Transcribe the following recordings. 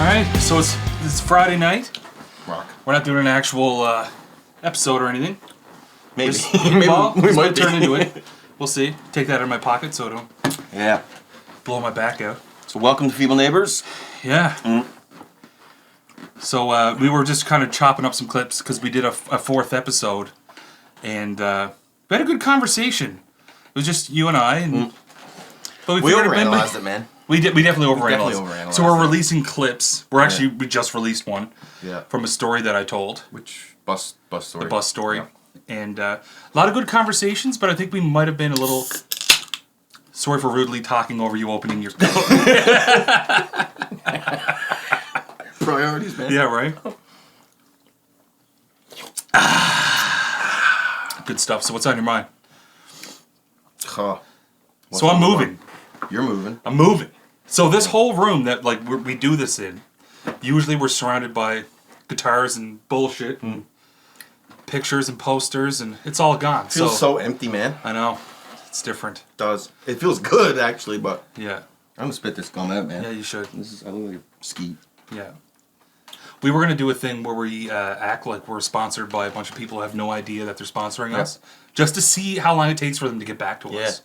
right, so it's Friday night. Rock. We're not doing an actual episode or anything. Maybe. We might turn into it. We'll see. Take that out of my pocket so I don't blow my back out. So welcome to Feeble Neighbors. Yeah. So we were just kind of chopping up some clips because we did a fourth episode, and we had a good conversation. It was just you and I, and but we overanalyzed it, man. We definitely overanalyzed. So we're releasing clips. We just released one from a story that I told. Which bus story? The bus story. Yeah. And a lot of good conversations, but I think we might have been a little... Sorry for rudely talking over you opening your... Priorities, man. Yeah, right? Good stuff. So what's on your mind? So I'm moving. You're moving. I'm moving. So this whole room that we do this in, usually we're surrounded by guitars and bullshit and pictures and posters, and it's all gone. It feels so empty, man. I know. It's different. It does. It feels good, actually, but... Yeah. I'm gonna spit this gum out, man. Yeah, you should. I look like a skeet. Yeah. We were going to do a thing where we act like we're sponsored by a bunch of people who have no idea that they're sponsoring us, just to see how long it takes for them to get back to us.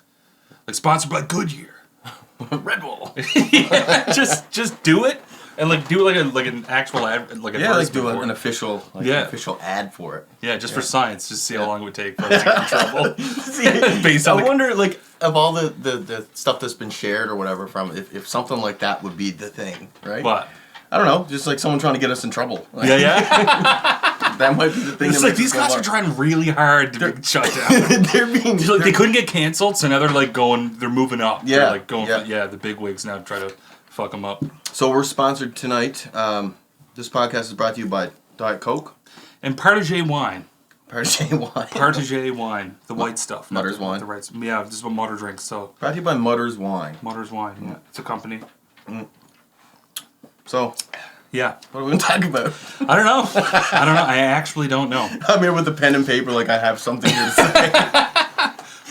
Like, sponsored by Goodyear. Red Bull. Yeah, just do it, and do like an actual ad, like do an official ad for it. Yeah, just for science, just see how long it would take for us to get in trouble. See, I wonder, of all the stuff that's been shared or whatever from, if something like that would be the thing, right? What? I don't know, just like someone trying to get us in trouble. That might be the thing. It's like these guys are trying really hard to be shut down. They couldn't get canceled, so now they're they're moving up. Yeah, they're going for the big wigs now to try to fuck them up. So we're sponsored tonight. This podcast is brought to you by Diet Coke and Partagé wine. Partagé wine, the white stuff. Mutter's wine. Yeah, this is what Mutter drinks. So brought to you by Mutter's Wine. Mutter's Wine. Yeah, it's a company. So. Yeah. What are we going to talk about? I don't know. I actually don't know. I'm here with a pen and paper like I have something here to say.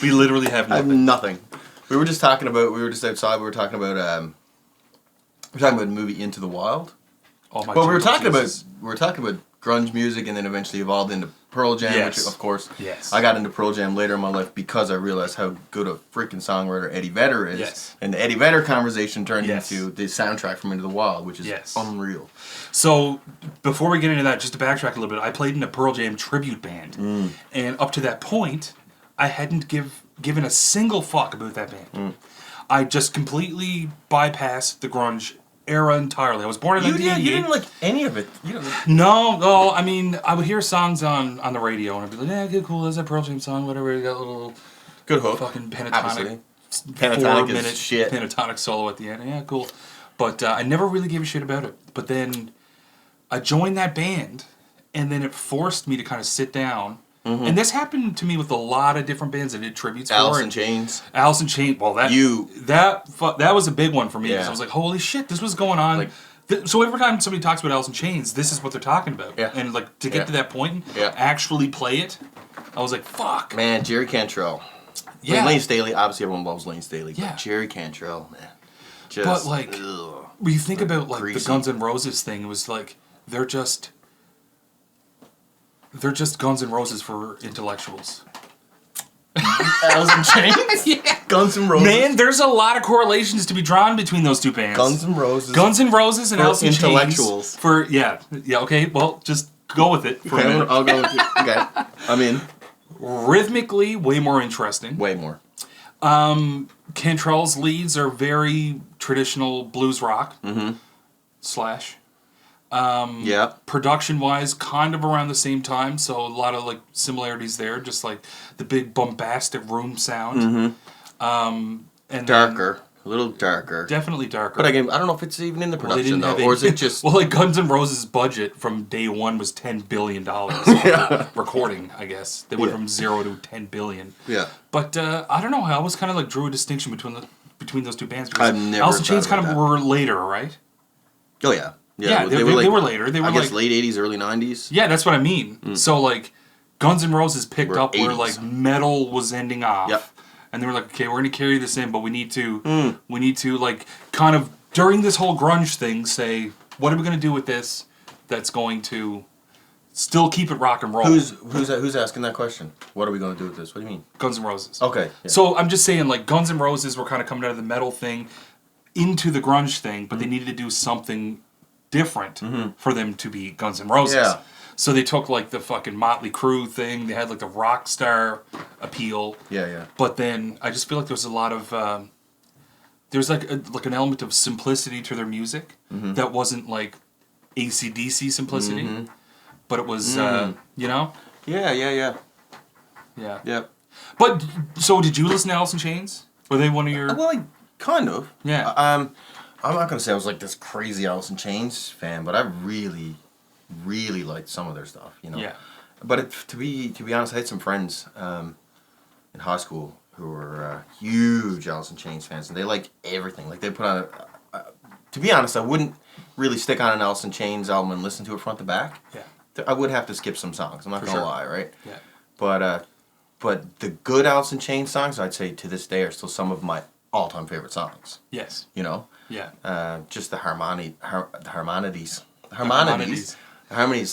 We literally have nothing. I have nothing. We were just outside. We were talking about the movie Into the Wild. Oh my God. Well, we were talking about grunge music, and then eventually evolved into Pearl Jam, which, of course, I got into Pearl Jam later in my life because I realized how good a freaking songwriter Eddie Vedder is. Yes. And the Eddie Vedder conversation turned into the soundtrack from Into the Wild, which is unreal. So, before we get into that, just to backtrack a little bit, I played in a Pearl Jam tribute band. And up to that point, I hadn't given a single fuck about that band. I just completely bypassed the grunge era entirely. I was born in 1988. You didn't like any of it. No, I mean, I would hear songs on the radio, and I'd be like, yeah, okay, cool, there's that Pearl Jam song, whatever, you got a little good hook. Fucking pentatonic. Obviously. Pentatonic is shit. Pentatonic solo at the end. Yeah, cool. But I never really gave a shit about it. But then I joined that band, and then it forced me to kind of sit down. And this happened to me with a lot of different bands I did tributes for. Alice in Chains. Well, that was a big one for me. Because I was like, holy shit, this was going on. So every time somebody talks about Alice in Chains, this is what they're talking about. Yeah. And to get to that point and actually play it, I was like, fuck. Man, Jerry Cantrell. Yeah. Lane Staley, obviously everyone loves Lane Staley. Yeah. But Jerry Cantrell, man. But when you think about the Guns N' Roses thing, it was like they're just Guns N' Roses for intellectuals. Alice in Chains? Yeah. Guns N' Roses. Man, there's a lot of correlations to be drawn between those two bands. Guns N' Roses. Guns N' Roses and Alice in Chains. Intellectuals. Okay, well, just go with it for a minute. I'll go with it. Okay. I'm in. Rhythmically, way more interesting. Way more. Cantrell's leads are very traditional blues rock. Slash. Production-wise, kind of around the same time, so a lot of similarities there. Just like the big bombastic room sound. And darker, a little darker. Definitely darker. But again, I don't know if it's even in the production though, or is it just? Well, Guns N' Roses' budget from day one was $10 billion. Recording, I guess they went from 0 to $10 billion. Yeah. But I don't know. I always kind of drew a distinction between those two bands because I've never Alice in Chains kind of were later, right? Oh yeah. Yeah, they were later. They were late 80s, early 90s. Yeah, that's what I mean. So Guns N' Roses picked up 80s. Where metal was ending off. Yep. And they were like, okay, we're going to carry this in, but we need to kind of, during this whole grunge thing, say, what are we going to do with this that's going to still keep it rock and roll? Who's asking that question? What are we going to do with this? What do you mean? Guns N' Roses. Okay. Yeah. So I'm just saying, like, Guns N' Roses were kind of coming out of the metal thing into the grunge thing, but they needed to do something different for them to be Guns N' Roses. Yeah. So they took, like, the fucking Motley Crue thing. They had, like, the rock star appeal. Yeah. But then I just feel like there's a lot of... there's, like, an element of simplicity to their music that wasn't, like, AC/DC simplicity. But it was, you know? Yeah. Yeah. But, so did you listen to Alice in Chains? Were they one of your... Well, kind of. Yeah. I'm not going to say I was like this crazy Alice in Chains fan, but I really, really liked some of their stuff, you know? Yeah. But to be honest, I had some friends in high school who were huge Alice in Chains fans, and they liked everything. Like, they put on to be honest, I wouldn't really stick on an Alice in Chains album and listen to it front to back. Yeah. I would have to skip some songs. I'm not going to lie, right? Yeah. But the good Alice in Chains songs, I'd say to this day, are still some of my all-time favorite songs. Yes. You know? Yeah. Just the harmonies,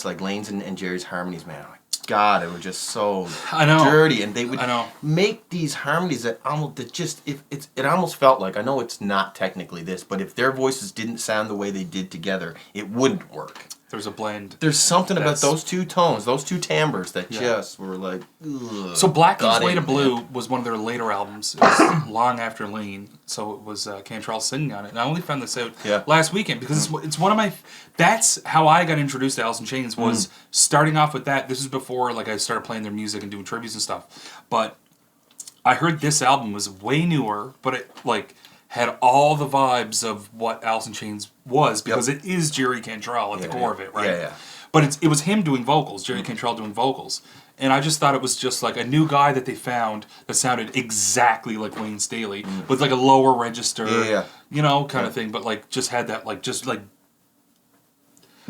like Lane's and Jerry's harmonies, man. Like, God, they were just so dirty, and they would make these harmonies that it almost felt like, I know it's not technically this, but if their voices didn't sound the way they did together, it wouldn't work. There's a blend. There's something about those two tones, those two timbres that just were like, ugh. So Black Keys Way to Blue was one of their later albums. It was long after Lean, so it was Cantrell singing on it. And I only found this out last weekend because it's one of my... That's how I got introduced to Alice in Chains, was starting off with that. This is before I started playing their music and doing tributes and stuff. But I heard this album was way newer, but it had all the vibes of what Alice in Chains was, because it is Jerry Cantrell at the core of it, right? Yeah. But it was him doing vocals, Jerry Cantrell doing vocals. And I just thought it was just like a new guy that they found that sounded exactly like Wayne Staley, with like a lower register, kind of thing, but just had that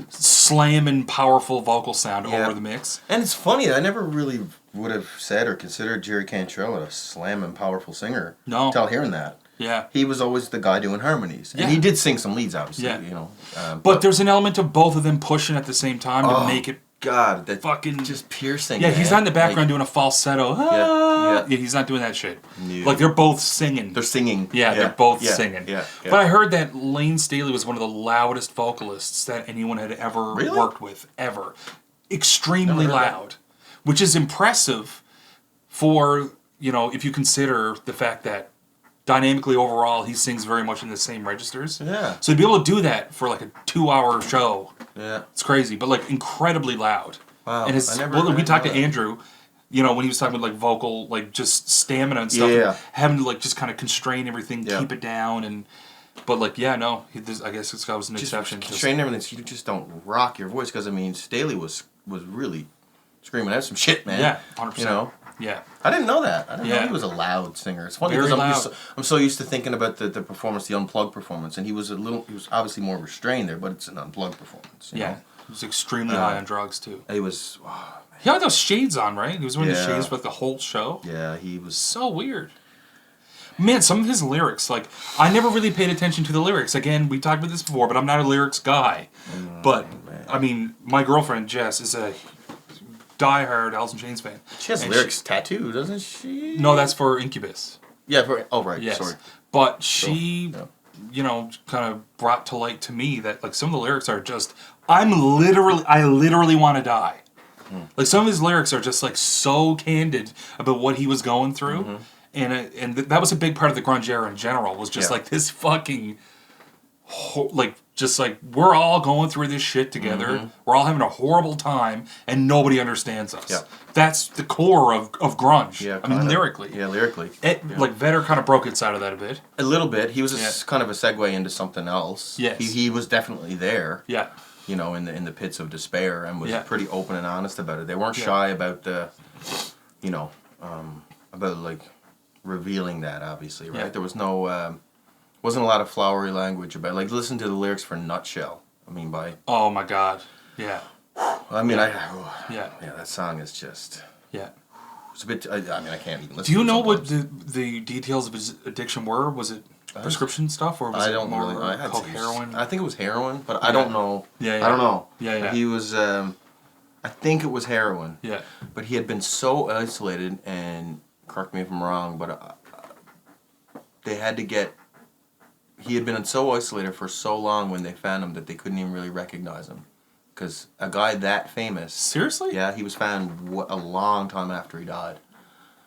slamming powerful vocal sound over the mix. And it's funny, I never really would have said or considered Jerry Cantrell a slamming powerful singer until hearing that. Yeah. He was always the guy doing harmonies. And he did sing some leads, obviously, you know. But there's an element of both of them pushing at the same time to make it that fucking... just piercing. Yeah, he's not in the background doing a falsetto. Yeah, he's not doing that shit. No. Like, they're both singing. They're singing. Yeah, they're both singing. Yeah. But I heard that Lane Staley was one of the loudest vocalists that anyone had ever worked with, ever. Extremely loud. Which is impressive for, if you consider the fact that dynamically overall, he sings very much in the same registers. Yeah. So to be able to do that for like a 2-hour show, it's crazy. But incredibly loud. Wow. And we talked to Andrew, when he was talking about vocal, just stamina and stuff, and having to just kind of constrain everything, keep it down, but I guess this guy was an exception. Constrain everything so you just don't rock your voice, because Staley was really screaming out some shit, man. Yeah, 100%. Yeah. I didn't know that. I didn't know he was a loud singer. It's funny because I'm so used to thinking about the performance, the unplugged performance, and he was obviously more restrained there, but it's an unplugged performance. You know? He was extremely high on drugs too. He was. He had those shades on, right? He was wearing the shades for the whole show. Yeah, he was so weird. Man, some of his lyrics, I never really paid attention to the lyrics. Again, we talked about this before, but I'm not a lyrics guy. But my girlfriend Jess is a diehard Alice in Chains fan. She has lyrics tattooed, doesn't she? No, that's for Incubus. Yeah, right. Yes. Sorry. But she, kind of brought to light to me that some of the lyrics are just, I literally want to die. Some of his lyrics are just so candid about what he was going through, and that was a big part of the grunge era in general. Was just this fucking, we're all going through this shit together. We're all having a horrible time, and nobody understands us. Yeah. That's the core of grunge. Yeah, lyrically. Yeah, lyrically. Vedder kind of broke inside of that a bit. A little bit. He was kind of a segue into something else. Yes. He was definitely there. Yeah. In the pits of despair, and was pretty open and honest about it. They weren't shy about the, about revealing that, obviously, right? Yeah. There was no... wasn't a lot of flowery language about listen to the lyrics for Nutshell. Oh my God. Yeah. That song is just it's a bit. I can't even listen. Do you know what the details of his addiction were? Was it prescription stuff, or was I it don't more really. I had called heroin? I think it was heroin, but I don't know. Yeah. I don't know. Yeah. He was. I think it was heroin. Yeah. But he had been so isolated, and correct me if I'm wrong, but they had to get. He had been so isolated for so long when they found him that they couldn't even really recognize him, because a guy that famous. Seriously? Yeah, he was found a long time after he died.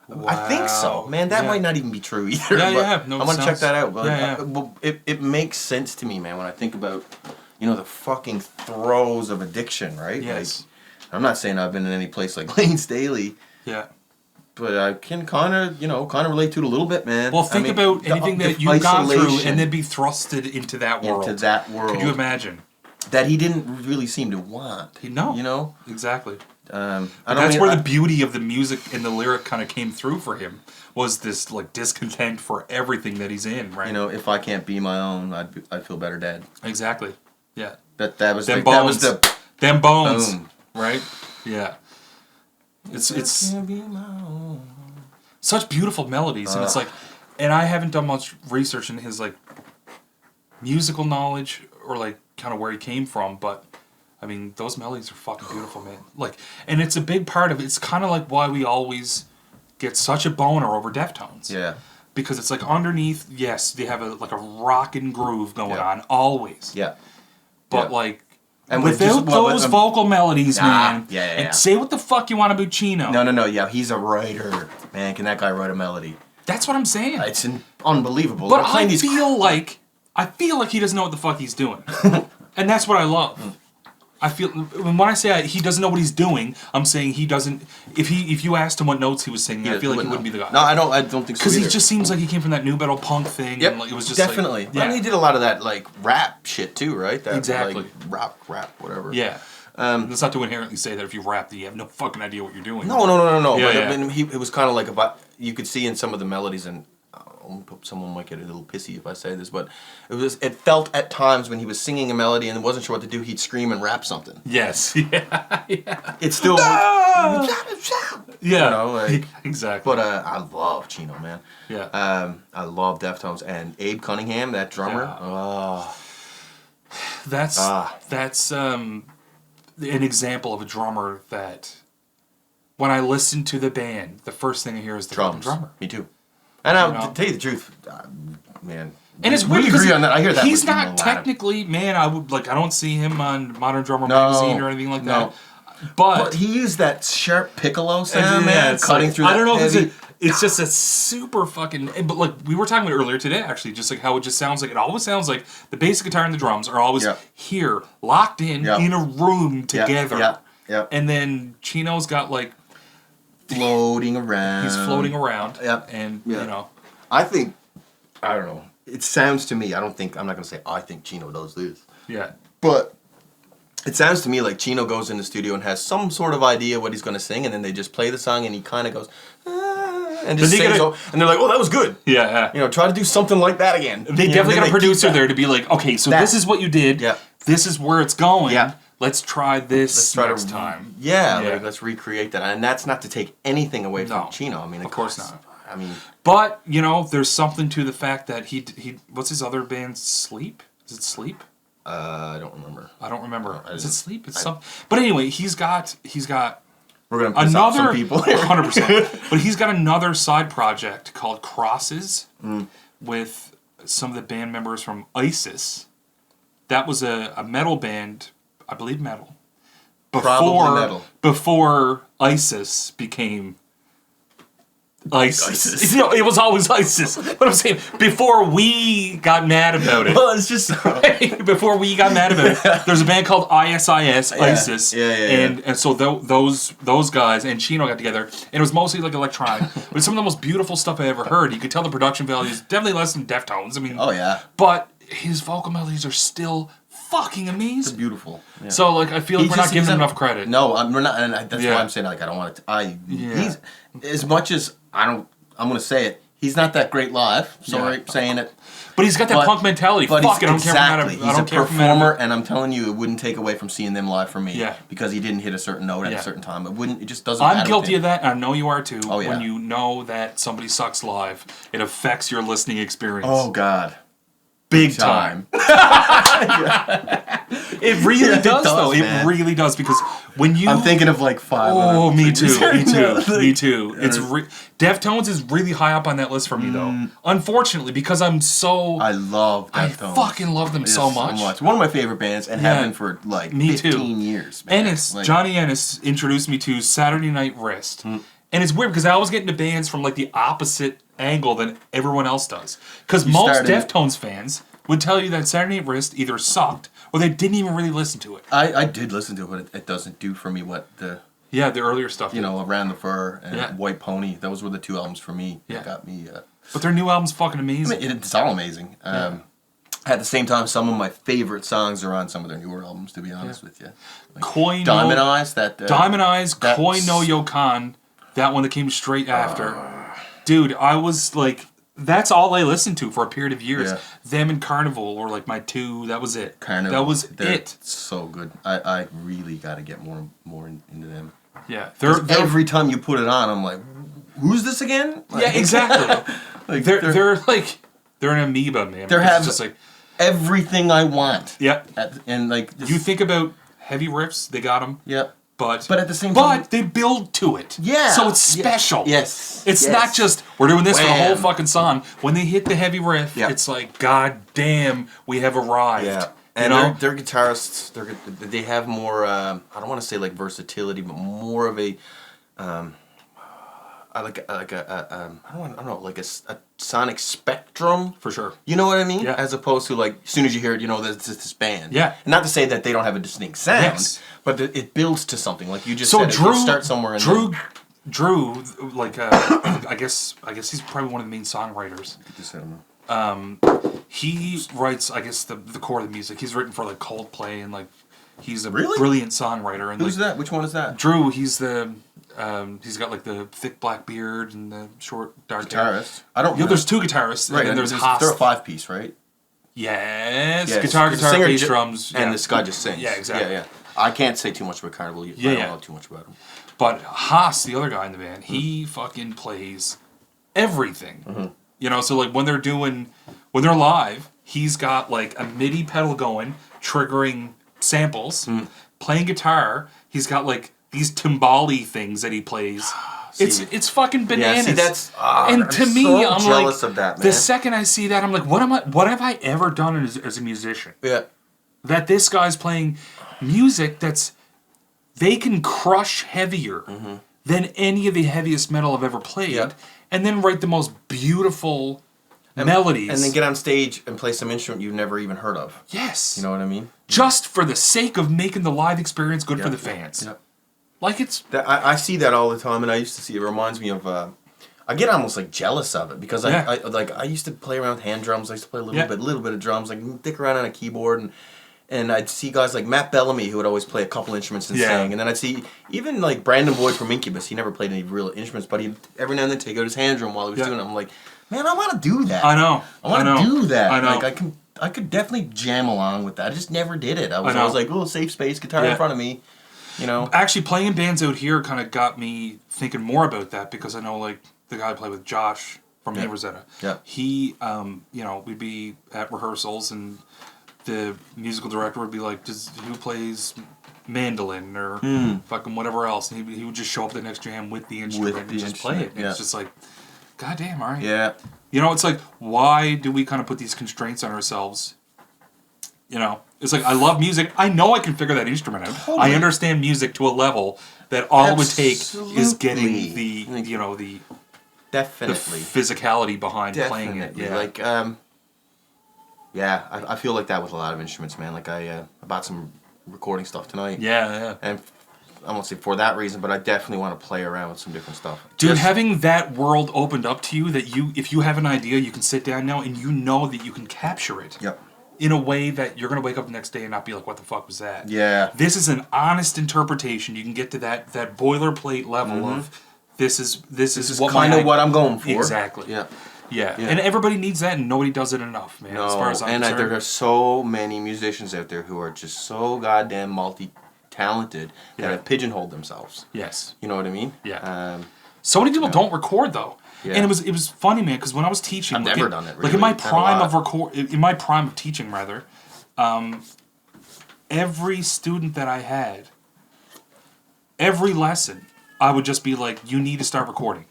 Wow. I think so. Man, that might not even be true either. Yeah. No, I'm going to check that out. But Yeah. It makes sense to me, man, when I think about, the fucking throes of addiction, right? Yes. Like, I'm not saying I've been in any place like Lane Staley. Yeah. But I can kind of relate to it a little bit, man. Well, think about anything that you've gone through and then be thrusted into that world. Could you imagine? That he didn't really seem to want. No. Exactly. That's where the beauty of the music and the lyric kind of came through for him, was this like discontent for everything that he's in, right? If I can't be my own, I'd feel better dead. Exactly. Yeah. That was them bones. That was them bones. Boom. Right? Yeah. It's such beautiful melodies, and it's like, and I haven't done much research in his like musical knowledge or like kind of where he came from, but I mean, those melodies are fucking beautiful, man. Like, and it's a big part of it. It's kind of like why we always get such a boner over Deftones. Yeah. Because it's like underneath, yes, they have a rockin' groove going on always. Yeah. But like, and without those vocal melodies, man. Yeah. And say what the fuck you want about Chino. No. Yeah, he's a writer. Man, can that guy write a melody? That's what I'm saying. It's unbelievable. But I feel like he doesn't know what the fuck he's doing. And that's what I love. I feel when I say he doesn't know what he's doing, I'm saying he doesn't. If you asked him what notes he was singing, I feel like he wouldn't be the guy. No, I don't think so. Because he just seems like he came from that new metal punk thing. Yep, and like, it was just definitely. Like, yeah. And he did a lot of that like rap shit too, right? That, exactly. Like, rap, whatever. Yeah. That's not to inherently say that if you rap that you have no fucking idea what you're doing. No. Yeah, but yeah. I mean, it was kind of like you could see in some of the melodies, and someone might get a little pissy if I say this, but it felt at times when he was singing a melody and wasn't sure what to do, he'd scream and rap something. Yes. Yeah. It's still yeah. Exactly. But I love Chino, man. Yeah. I love Deftones, and Abe Cunningham, that drummer. Yeah. That's an example of a drummer that when I listen to the band, the first thing I hear is the drummer. Me too. And to tell you the truth, man. And it's weird agree on that. I hear that. He's not technically, man. I don't see him on Modern Drummer magazine or anything like that. But he used that sharp piccolo sound, man, cutting through. I don't know if it's just a super fucking. But like we were talking about earlier today, actually, just like how it just sounds like it always sounds like the bass guitar and the drums are always here, locked in a room together. Yeah. And then Chino's got like. Floating around. He's floating around. Yep. And, I think, I don't know. It sounds to me, I'm not going to say I think Chino does this. Yeah. But it sounds to me like Chino goes in the studio and has some sort of idea what he's going to sing, and then they just play the song, and he kind of goes, and just sings, and they're like, oh, that was good. Yeah. Try to do something like that again. They definitely got a producer there to be like, okay, so this is what you did. Yeah. This is where it's going. Yeah. Let's try this next time. Yeah, like, let's recreate that. And that's not to take anything away from Chino. I mean, of course not. I mean, but there's something to the fact that he what's his other band? Sleep? Is it Sleep? I don't remember. Is it Sleep? It's some. But anyway, he's got. We're gonna piss off some people. 100%. But he's got another side project called Crosses with some of the band members from ISIS. That was a metal band. I believe metal. Probably metal. Before ISIS became ISIS. It was always ISIS. But I'm saying, before we got mad about it. Well, it's just... before we got mad about it. There's a band called ISIS, ISIS. Yeah. And so those guys and Chino got together. And it was mostly like electronic. But some of the most beautiful stuff I ever heard. You could tell the production value is definitely less than Deftones. I mean... Oh, yeah. But his vocal melodies are still... fucking amazing. It's beautiful. Yeah. So like I feel like we're not giving him enough credit. No, we're not, and that's why I'm saying like I don't want to. He's as much as I'm going to say it. He's not that great live. Sorry, saying it. But he's got that punk mentality. But Fuck it, I don't exactly. care. He's a performer, and I'm telling you, it wouldn't take away from seeing them live for me. Yeah. Because he didn't hit a certain note at a certain time. It just doesn't matter. I'm guilty of that, and I know you are too. Oh, yeah. When you know that somebody sucks live, it affects your listening experience. Oh, God. Big time. It really does, though. Man. It really does, because when you... I'm thinking of like 5. Oh, me too. Me too. It's Deftones is really high up on that list for me, though. Unfortunately, because I'm so... I love Deftones. I fucking love them so much. One of my favorite bands, and have been for like 15 years. Man. Ennis, Johnny Ennis introduced me to Saturday Night Wrist. And it's weird because I always get into bands from like the opposite angle than everyone else does. Because most Deftones fans would tell you that Saturday Night Wrist either sucked or they didn't even really listen to it. I did listen to it, but it doesn't do for me what the... Yeah, the earlier stuff. Around the Fur and White Pony. Those were the 2 albums for me that got me... But their new album's fucking amazing. I mean, it's all amazing. At the same time, some of my favorite songs are on some of their newer albums, to be honest with you. Like Diamond Eyes, Diamond Eyes, Koi no Yokan, that one that came straight after. Dude, I was like... That's all I listened to for a period of years. Yeah. Them and Carnival were like my 2. That was it. Carnival. That was it. So good. I really got to get more into them. Yeah. Every time you put it on, I'm like, who's this again? Like, yeah, exactly. Like they're an amoeba, man. They have just like everything I want. Yeah. And like you think about heavy riffs, they got them. Yeah. But at the same time... But they build to it. Yeah. So it's special. Yes. It's not just, we're doing this for the whole fucking song. When they hit the heavy riff, it's like, God damn, we have arrived. Yeah. And they're guitarists. They have more, I don't want to say like versatility, but more of a... I don't know, like a sonic spectrum. For sure. You know what I mean? Yeah. As opposed to like, as soon as you hear it, there's this band. Yeah. And not to say that they don't have a distinct sound, but it builds to something. Like you just said, Drew, you start somewhere. Drew, like, I guess he's probably one of the main songwriters. He writes, I guess, the core of the music. He's written for like Coldplay and like, he's a brilliant songwriter. And who's that? Which one is that? Drew, he's the... he's got like the thick black beard and the short dark guitarist. hair. I don't know. There's 2 guitarists, right? And there's Haas. They're a 5-piece, right? Yes. Guitar, bass, drums, and this guy just sings. Yeah, exactly. Yeah. I can't say too much about Carnival. I don't know too much about him. But Haas, the other guy in the band, he fucking plays everything. So like when they're live, he's got like a MIDI pedal going, triggering samples, playing guitar. He's got like these timbali things that he plays. It's fucking bananas. Yeah, see, that's and to me, so I'm jealous like, of that, man. The second I see that, I'm like, what have I ever done as a musician? Yeah. That this guy's playing music they can crush heavier than any of the heaviest metal I've ever played, and then write the most beautiful melodies. And then get on stage and play some instrument you've never even heard of. Yes. You know what I mean? Just for the sake of making the live experience good for the fans. Yeah. Like it's... I see that all the time, and I used to see it. Reminds me of... I get almost like jealous of it because I used to play around with hand drums. I used to play a little bit of drums, like dick around on a keyboard, and I'd see guys like Matt Bellamy who would always play a couple instruments and sing, and then I'd see even like Brandon Boyd from Incubus. He never played any real instruments, but he'd every now and then take out his hand drum while he was doing it. I'm like, man, I want to do that. I know. I want to do that. I know. Like I could definitely jam along with that. I just never did it. I was always like, oh, safe space, guitar in front of me. Actually, playing in bands out here kind of got me thinking more about that because I know, like, the guy I play with, Josh from Name Rosetta. Yeah. He, we'd be at rehearsals and the musical director would be like, who plays mandolin or fucking whatever else? And he would just show up the next jam with the instrument and just play it. And it's just like, God damn, all right. Yeah. It's like, why do we kind of put these constraints on ourselves? It's like, I love music. I know I can figure that instrument out. Totally. I understand music to a level that all it would take is getting the definitely the physicality behind playing it. Yeah. Like, I feel like that with a lot of instruments, man. Like I bought some recording stuff tonight. Yeah. And I won't say for that reason, but I definitely want to play around with some different stuff. Dude, having that world opened up to you, that if you have an idea, you can sit down now and you know that you can capture it. Yep. In a way that you're going to wake up the next day and not be like, what the fuck was that? Yeah. This is an honest interpretation. You can get to that boilerplate level of this is what kind of what I'm going for. Exactly. Yeah. Yeah. And everybody needs that, and nobody does it enough, man. No, as far as I'm concerned. there are so many musicians out there who are just so goddamn multi-talented that have pigeonholed themselves. Yes. You know what I mean? Yeah. So many people don't record though. Yeah. And it was funny, man, because when I was teaching, I've never done it. Really. Like in my prime of teaching, rather, every student that I had, every lesson, I would just be like, "You need to start recording.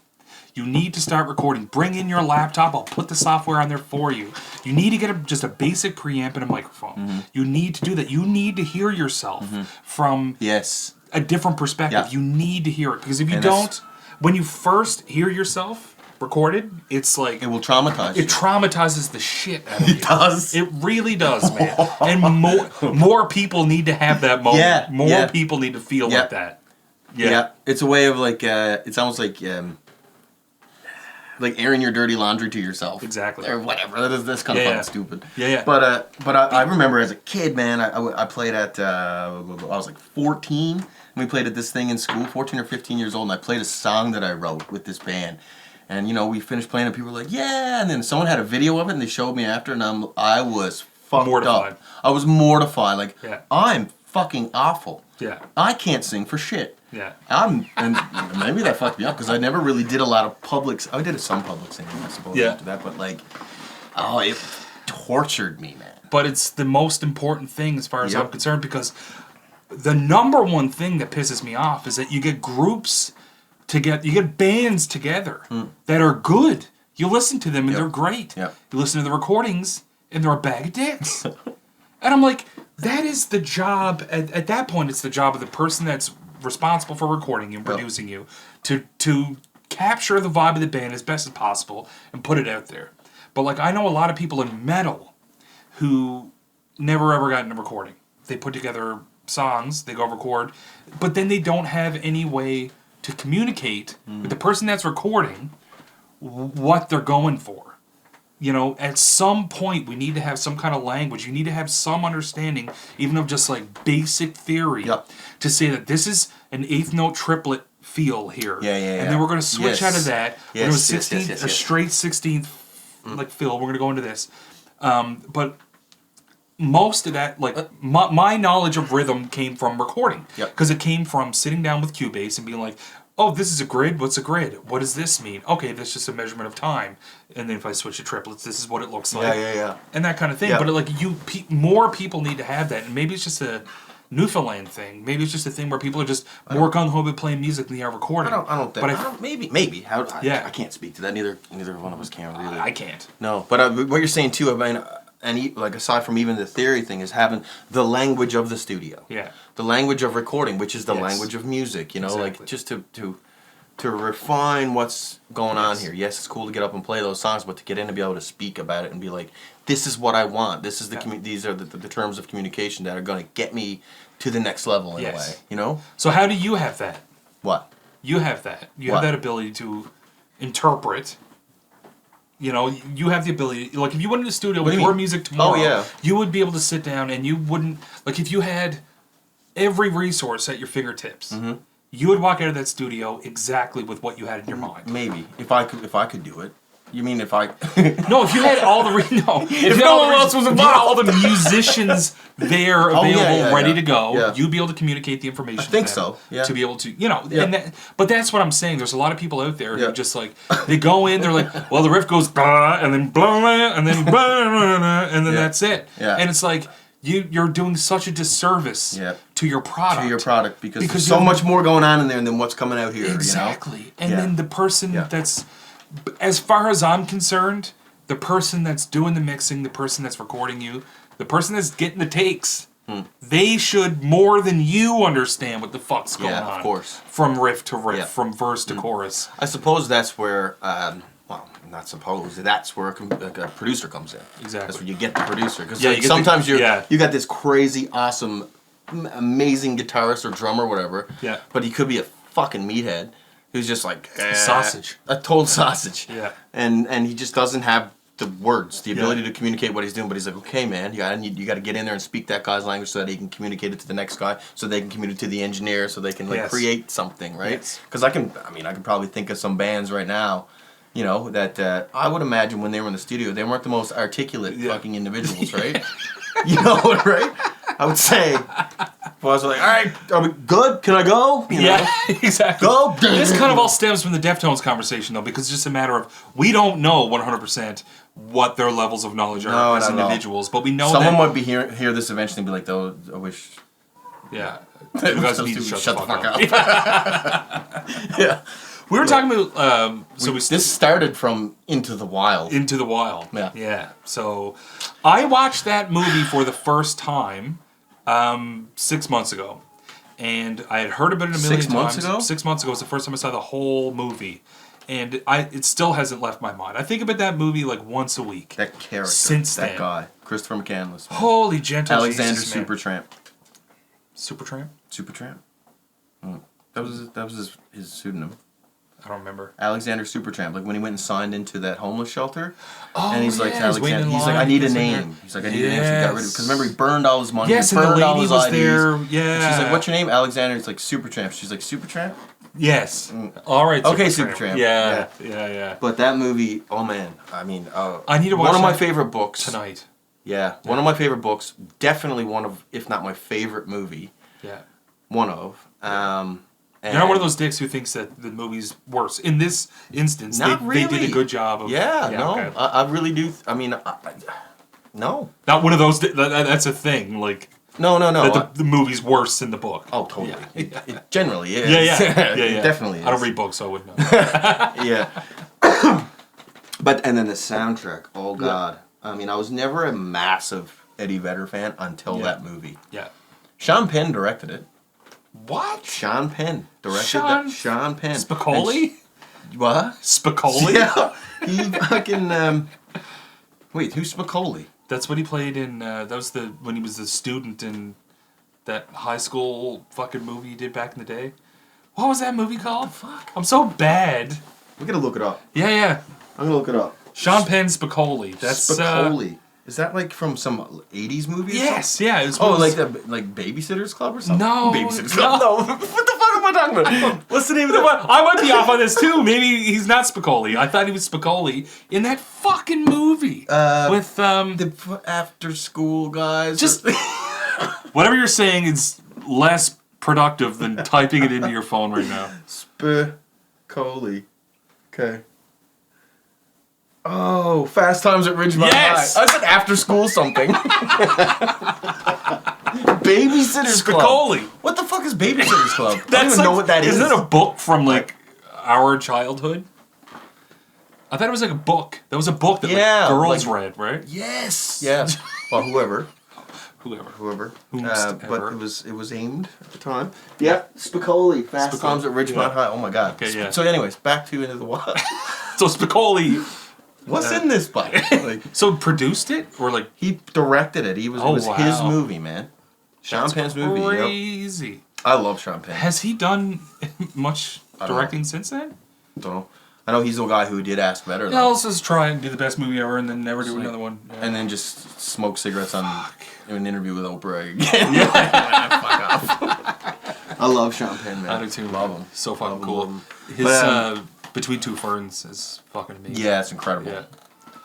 You need to start recording. Bring in your laptop. I'll put the software on there for you. You need to get just a basic preamp and a microphone. Mm-hmm. You need to do that. You need to hear yourself from a different perspective. Yeah. You need to hear it because if you don't, when you first hear yourself." Recorded, it's like it will traumatize you. It traumatizes the shit out of you. It does. It really does, man. And more people need to have that moment. Yeah. More people need to feel like that. Yeah. It's a way of like it's almost like airing your dirty laundry to yourself. Exactly. Or whatever. That's kind of fucking stupid. Yeah. But I remember as a kid, man, I played at I was like 14 and we played at this thing in school, 14 or 15 years old, and I played a song that I wrote with this band. And, we finished playing and people were like, yeah. And then someone had a video of it and they showed me after and I was fucked up. I was mortified. Like, I'm fucking awful. Yeah. I can't sing for shit. Yeah. And maybe that fucked me up because I never really did a lot of I did some public singing, I suppose, after that. But, like, it tortured me, man. But it's the most important thing as far as I'm concerned because the number one thing that pisses me off is that you get groups together, you get bands together that are good. You listen to them and they're great. Yep. You listen to the recordings and they're a bag of dicks. And I'm like, that is the job. At that point, it's the job of the person that's responsible for recording you and producing you to capture the vibe of the band as best as possible and put it out there. But like, I know a lot of people in metal who never ever got into recording. They put together songs, they go record, but then they don't have any way to communicate with the person that's recording what they're going for. At some point we need to have some kind of language. You need to have some understanding, even of just like basic theory, to say that this is an eighth note triplet feel here. And then we're going to switch out of that. We're going to a straight 16th like fill. We're going to go into this. But most of that, like, my knowledge of rhythm came from recording. Because it came from sitting down with Cubase and being like, oh, this is a grid. What's a grid? What does this mean? Okay, that's just a measurement of time. And then if I switch to triplets, this is what it looks like. And that kind of thing. But, like, more people need to have that. And maybe it's just a Newfoundland thing. Maybe it's just a thing where people are just more gung-ho about playing music than they are recording. I don't think. Maybe. I can't speak to that. Neither one of us can really. I can't. No. But what you're saying, too, I mean... And like aside from even the theory thing, is having the language of the studio, the language of recording, which is the language of music. Like just to refine what's going on here. Yes, it's cool to get up and play those songs, but to get in and be able to speak about it and be like, this is what I want. This is these are the terms of communication that are going to get me to the next level in a way. So how do you have that? What? You have that. You have that ability to interpret. You have the ability, like if you went in the studio with your music tomorrow, you would be able to sit down and you wouldn't, like if you had every resource at your fingertips, you would walk out of that studio exactly with what you had in your mind. Maybe. If I could do it. You mean if I... No, if you had all the... If no one else was involved. All the musicians there available, ready to go, you'd be able to communicate the information I think so, to be able to... But that's what I'm saying. There's a lot of people out there who just like... They go in, they're like, well, the riff goes... Blah, and then... Blah, and then... Blah, and then that's it. Yeah. And it's like... You're doing such a disservice to your product. To your product, because there's so much more going on in there than what's coming out here. Exactly. And then the person that's... As far as I'm concerned, the person that's doing the mixing, the person that's recording you, the person that's getting the takes, they should more than you understand what the fuck's going on. Yeah, of course. From riff to riff, from verse to chorus. I suppose that's where, not suppose, that's where a producer comes in. Exactly. That's where you get the producer. Because sometimes you got this crazy, awesome, amazing guitarist or drummer or whatever, but he could be a fucking meathead. Who's just like sausage, a total sausage, and he just doesn't have the words, the ability to communicate what he's doing. But he's like, okay, man, you got to get in there and speak that guy's language so that he can communicate it to the next guy, so they can communicate to the engineer, so they can create something, right? Because I can probably think of some bands right now You know, that I would imagine when they were in the studio, they weren't the most articulate fucking individuals, right? You know, right? I would say, if I was like, all right, are we good? Can I go? You know? Exactly. Go. This kind of all stems from the Deftones conversation, though, because it's just a matter of, we don't know 100% what their levels of knowledge are as individuals, but we know someone might be hear this eventually and be like, though, I wish... Yeah. You guys need to shut the fuck up. Yeah. We were talking about... this started from Into the Wild. Into the Wild. Yeah. Yeah. So, I watched that movie for the first time 6 months ago. And I had heard about it a million times. 6 months ago? 6 months ago was the first time I saw the whole movie. And it still hasn't left my mind. I think about that movie like once a week. That character. Since that then. guy. Christopher McCandless. Holy gentle Alexander Jesus, man. Supertramp. Supertramp? Supertramp? Oh. That was his pseudonym. I don't remember. Alexander Supertramp, like when he went and signed into that homeless shelter. Oh, and he's like, Alexander, he's like, I need a name. He's like, I need a name. So he got rid of it. Because remember, he burned all his money. Yes, he and the burned all lady his was IDs. there. Yeah. And she's like, what's your name? Alexander. He's like, Supertramp. She's like, Supertramp? Yes. All right. Okay, Supertramp. Yeah. But that movie, oh man, I mean, I need to watch one of my favorite books tonight. Yeah, one of my favorite books. Definitely one of, if not my favorite movie. Yeah. One of. You're not one of those dicks who thinks that the movie's worse. In this instance, they did a good job of... Okay. I really do. No. Not one of those... That's a thing. Like... No. That the movie's worse than the book. Oh, totally. Yeah. It generally is. Yeah. It definitely is. I don't read books, so I wouldn't know. Yeah. And then the soundtrack. Oh, God. Yeah. I mean, I was never a massive Eddie Vedder fan until that movie. Yeah. Sean Penn directed it. What? Sean Penn directed that. Sean Penn. Spicoli? What? Spicoli? Yeah. He fucking... Wait, who's Spicoli? That's what he played in... that was when he was the student in that high school fucking movie he did back in the day. What was that movie called? Fuck. I'm so bad. We're going to look it up. Yeah. I'm going to look it up. Sean Penn Spicoli. That's Spicoli. Is that like from some 80s movie? Yes, yeah. It was like Babysitter's Club or something? No. Babysitter's Club? No. What the fuck am I talking about? What's the name of the one? I might be off on this too. Maybe he's not Spicoli. I thought he was Spicoli in that fucking movie. With the after school guys. Just whatever you're saying is less productive than typing it into your phone right now. Spicoli. Okay. Oh, Fast Times at Ridgemont High. I said after school something. Babysitter's Spicoli. Club. What the fuck is Babysitter's Club? I don't even know what that is. Is that a book from like our childhood? I thought it was like a book. That was a book that girls read, right? Yes. Yeah. Well, whoever. Whoever. But it was aimed at the time. Yeah. Spicoli. Fast Times at Ridgemont High. Oh my god. Okay, yeah. So anyways, back to Into the Wild. So Spicoli... What's in this bike? So produced it? Or like... He directed it. It was his movie, man. Sean Penn's movie. Crazy. Yep. I love Sean Penn. Has he done much directing since then? Don't know. I know he's the guy who did Ask Better. Yeah, let's just try and do the best movie ever and then never do another one. Yeah. And then just smoke cigarettes in an interview with Oprah again. Yeah. Fuck off. I love Sean Penn, man. I do too. Love him. So fucking cool. His Between Two Ferns is fucking amazing. Yeah, it's incredible. Yeah.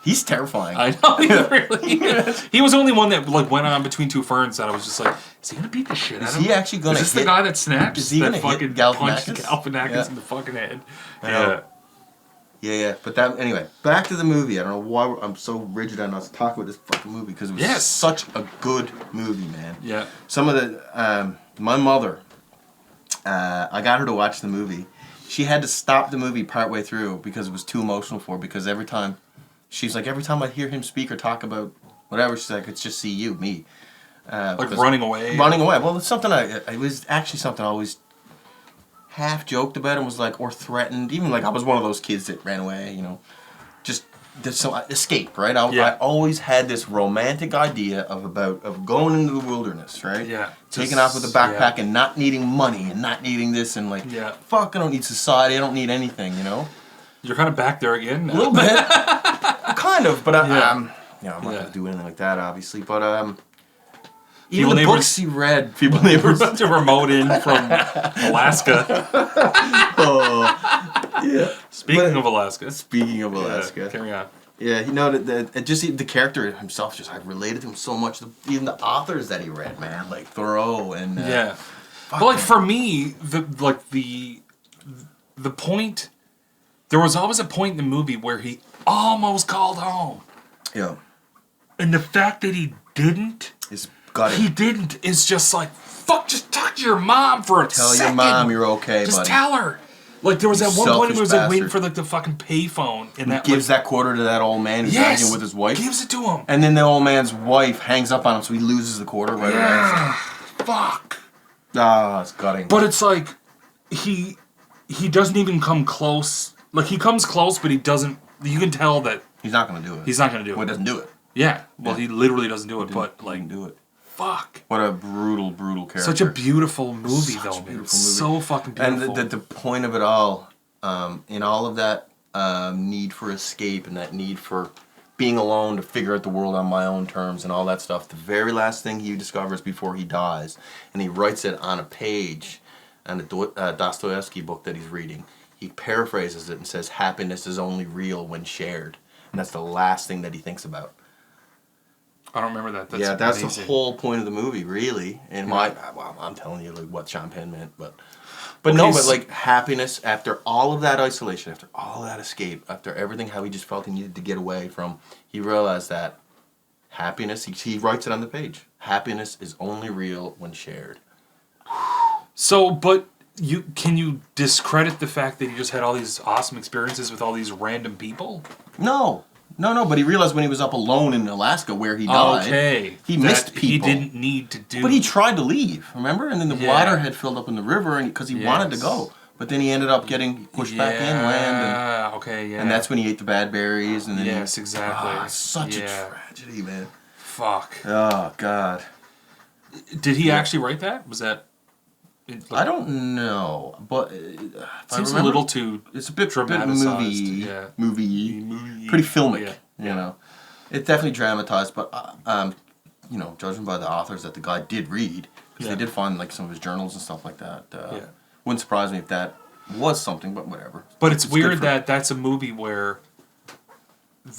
He's terrifying. I know, he really is. He was the only one that like went on Between Two Ferns that I was just like, is he gonna beat the shit out of him? Is he actually gonna Is this the guy that snaps? Is he gonna hit Galifianakis in the fucking head? Yeah. But anyway, back to the movie. I don't know why I'm so rigid on us talking about this fucking movie because it was such a good movie, man. Yeah. Some of the my mother, I got her to watch the movie. She had to stop the movie partway through because it was too emotional for her. Because every time I hear him speak or talk about whatever, she's like, it's just see you, me. Like running away. Running away. Well, it's something it was actually something I always half joked about and was like, or threatened. Even like I was one of those kids that ran away, you know. Just escape, right? I always had this romantic idea of going into the wilderness, right? Yeah. Taking off with a backpack and not needing money and not needing this and like, fuck, I don't need society, I don't need anything, you know? You're kind of back there again now. A little bit. Kind of, but I'm not going to do anything like that, obviously, but even the books he read, Feeble Neighbors. To remote in from Alaska. Yeah. Speaking of Alaska. Carry on. Yeah, the character himself, I related to him so much. Even the authors that he read, man, like Thoreau and but like for me, the point, there was always a point in the movie where he almost called home. Yeah. And the fact that he didn't, is just like, fuck, just talk to your mom for a second. Tell your mom you're okay, just buddy. Tell her. Like, there was that one point where he was like waiting for like the fucking payphone. And he gives that quarter to that old man who's arguing with his wife. Gives it to him. And then the old man's wife hangs up on him, so he loses the quarter right away. Fuck. Ah, it's gutting. But it's like, he doesn't even come close. Like, he comes close, but he doesn't. You can tell that he's not going to do it. He's not going to do it. Well, he doesn't do it. Yeah. Well, he literally doesn't do it, but like, do it. Fuck. What a brutal character. Such a beautiful movie, though, man. So fucking beautiful. And the point of it all, in all of that need for escape and that need for being alone to figure out the world on my own terms and all that stuff, the very last thing he discovers before he dies, and he writes it on a page on a Dostoevsky book that he's reading. He paraphrases it and says, happiness is only real when shared. And that's the last thing that he thinks about. I don't remember that. That's amazing. The whole point of the movie, really. And I'm telling you like what Sean Penn meant, but like happiness after all of that isolation, after all of that escape, after everything, how he just felt he needed to get away from, he realized that happiness. He writes it on the page. Happiness is only real when shared. So, but can you discredit the fact that he just had all these awesome experiences with all these random people? No, but he realized when he was up alone in Alaska where he died, he missed people. He didn't need to do. But he tried to leave, remember? And then the water had filled up in the river because he wanted to go. But then he ended up getting pushed back inland. And that's when he ate the bad berries. And then exactly. Such a tragedy, man. Fuck. Oh, God. Did he actually write that? Was that... I don't know, but seems a little too. It's a bit movie, pretty filmic. You know, it's definitely dramatized, but judging by the authors that the guy did read, because they did find like some of his journals and stuff like that. Wouldn't surprise me if that was something, but whatever. But it's weird that that's a movie where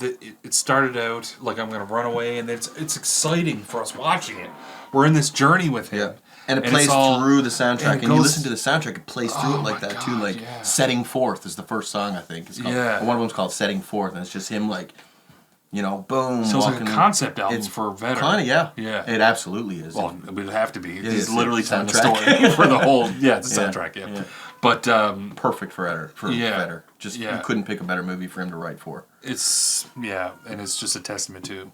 it started out like I'm going to run away, and it's exciting for us watching it. We're in this journey with him. Yeah. And it plays through the soundtrack. And you listen to the soundtrack, it plays through it like that, too. Like, Setting Forth is the first song, I think. It's called, one of them's called Setting Forth, and it's just him, like, boom. So it's like a concept album for Vedder. Kind of, yeah. It absolutely is. Well, it would have to be. He's literally telling the story for the whole... Yeah, it's a soundtrack, yeah. But... perfect for Vedder. Just, you couldn't pick a better movie for him to write for. It's... Yeah, and it's just a testament to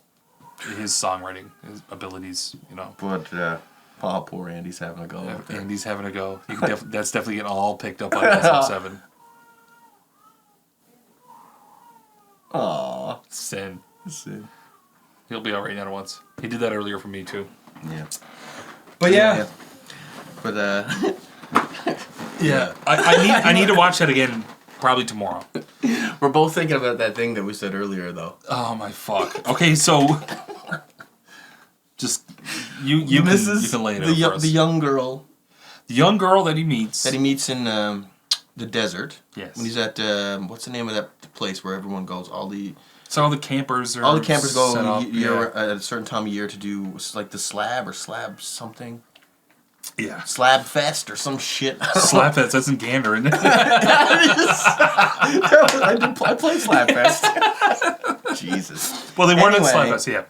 his songwriting, his abilities, But... Oh, poor Andy's having a go. Yeah, Andy's having a go. That's definitely getting all picked up by episode 7. Aww. Sin. He'll be alright now once. He did that earlier for me, too. Yeah. But yeah. But, yeah. I need to watch that again probably tomorrow. We're both thinking about that thing that we said earlier, though. Oh, my fuck. Okay, so... Just... You can lay it out for us. The young girl. The young girl that he meets. That he meets in the desert. Yes. When he's at, what's the name of that place where everyone goes? All the campers go at a certain time of year to do, like, the slab something. Yeah. Slab Fest or some shit. Slab Fest, that's in Gander, isn't it? I played Slab Fest. Jesus. Well, they weren't at Slab Fest, yeah.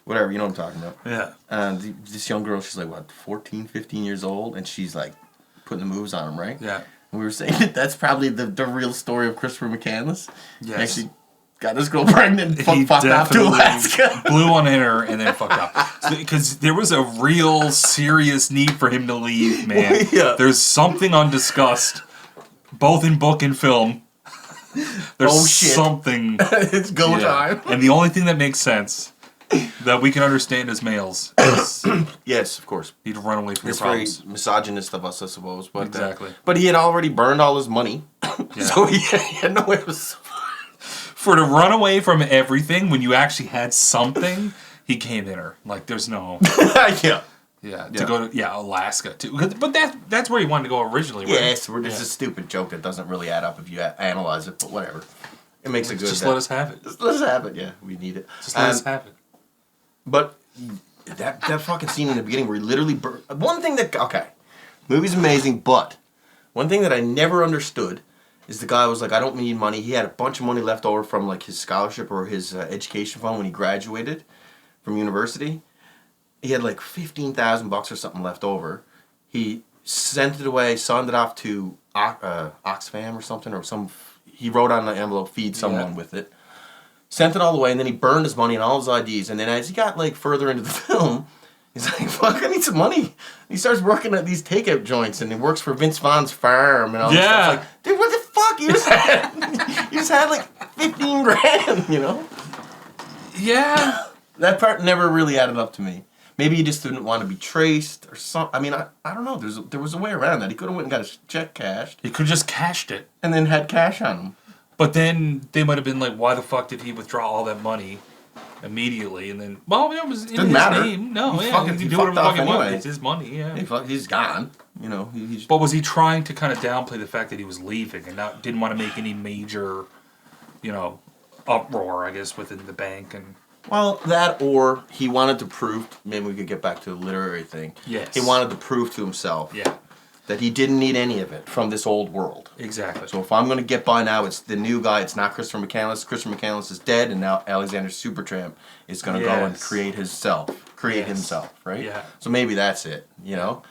Whatever, you know what I'm talking about. Yeah. This young girl, she's like, 14, 15 years old, and she's like putting the moves on him, right? Yeah. And we were saying that that's probably the real story of Christopher McCandless. Yes. He actually got this girl pregnant and fucked off to Alaska. Blew on her and then fucked off. Because there was a real serious need for him to leave, man. Well, yeah. There's something undiscussed, both in book and film. There's something. It's go time. And the only thing that makes sense that we can understand as males is yes, of course. Need to run away from your problems. It's very misogynist of us, I suppose. But, exactly. But he had already burned all his money. Yeah. So he had no way to... For to run away from everything when you actually had something, he came in her. Like, there's no... Yeah. Yeah, to go to Alaska too. But that's where he wanted to go originally, right? Yes, it's a stupid joke that doesn't really add up if you analyze it, but whatever. It makes it good. Just let us have it. Just let us have it, yeah. We need it. Just let us have it. But that fucking scene in the beginning where he literally one thing that... Okay. Movie's amazing, but one thing that I never understood is the guy was like, I don't need money. He had a bunch of money left over from like his scholarship or his education fund when he graduated from university. He had like $15,000 or something left over. He sent it away, signed it off to Oxfam or something, or he wrote on an envelope, feed someone with it. Sent it all away, and then he burned his money and all his IDs. And then as he got like further into the film, he's like, fuck, I need some money. He starts working at these takeout joints, and he works for Vince Vaughn's farm and all this stuff. It's like, dude, what the fuck? You just had like 15 grand, you know? Yeah. That part never really added up to me. Maybe he just didn't want to be traced or something. I mean, I don't know. There was a way around that. He could have went and got his check cashed. He could have just cashed it. And then had cash on him. But then they might have been like, why the fuck did he withdraw all that money immediately? And then, well, it was in his name. No, he can do whatever the fuck he wants. It's his money, yeah. He's gone. You know. But was he trying to kind of downplay the fact that he was leaving and didn't want to make any major, uproar, I guess, within the bank and... Well, that or he wanted to prove, maybe we could get back to the literary thing. Yes. He wanted to prove to himself that he didn't need any of it from this old world. Exactly. So if I'm going to get by now, it's the new guy. It's not Christopher McCandless. Christopher McCandless is dead, and now Alexander Supertramp is going to go and create himself, right? Yeah. So maybe that's it, you know?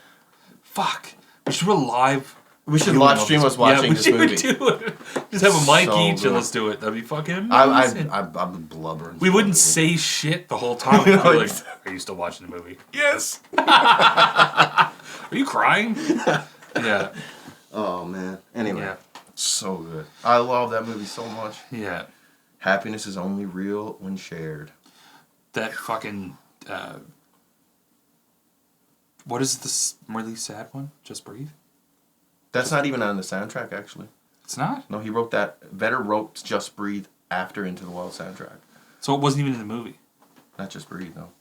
Fuck. We should live... We should live stream us watching this movie. Do it. Just have a mic each and let's do it. That'd be fucking amazing. I'm blubbering. We wouldn't say shit the whole time. We'd be like, are you still watching the movie? Yes. Are you crying? Yeah. Oh, man. Anyway. So good. I love that movie so much. Yeah. Happiness is only real when shared. That fucking... what is this really sad one? Just Breathe? That's not even on the soundtrack, actually. It's not? No, he wrote that. Vedder wrote Just Breathe after Into the Wild soundtrack. So it wasn't even in the movie? Not Just Breathe, no.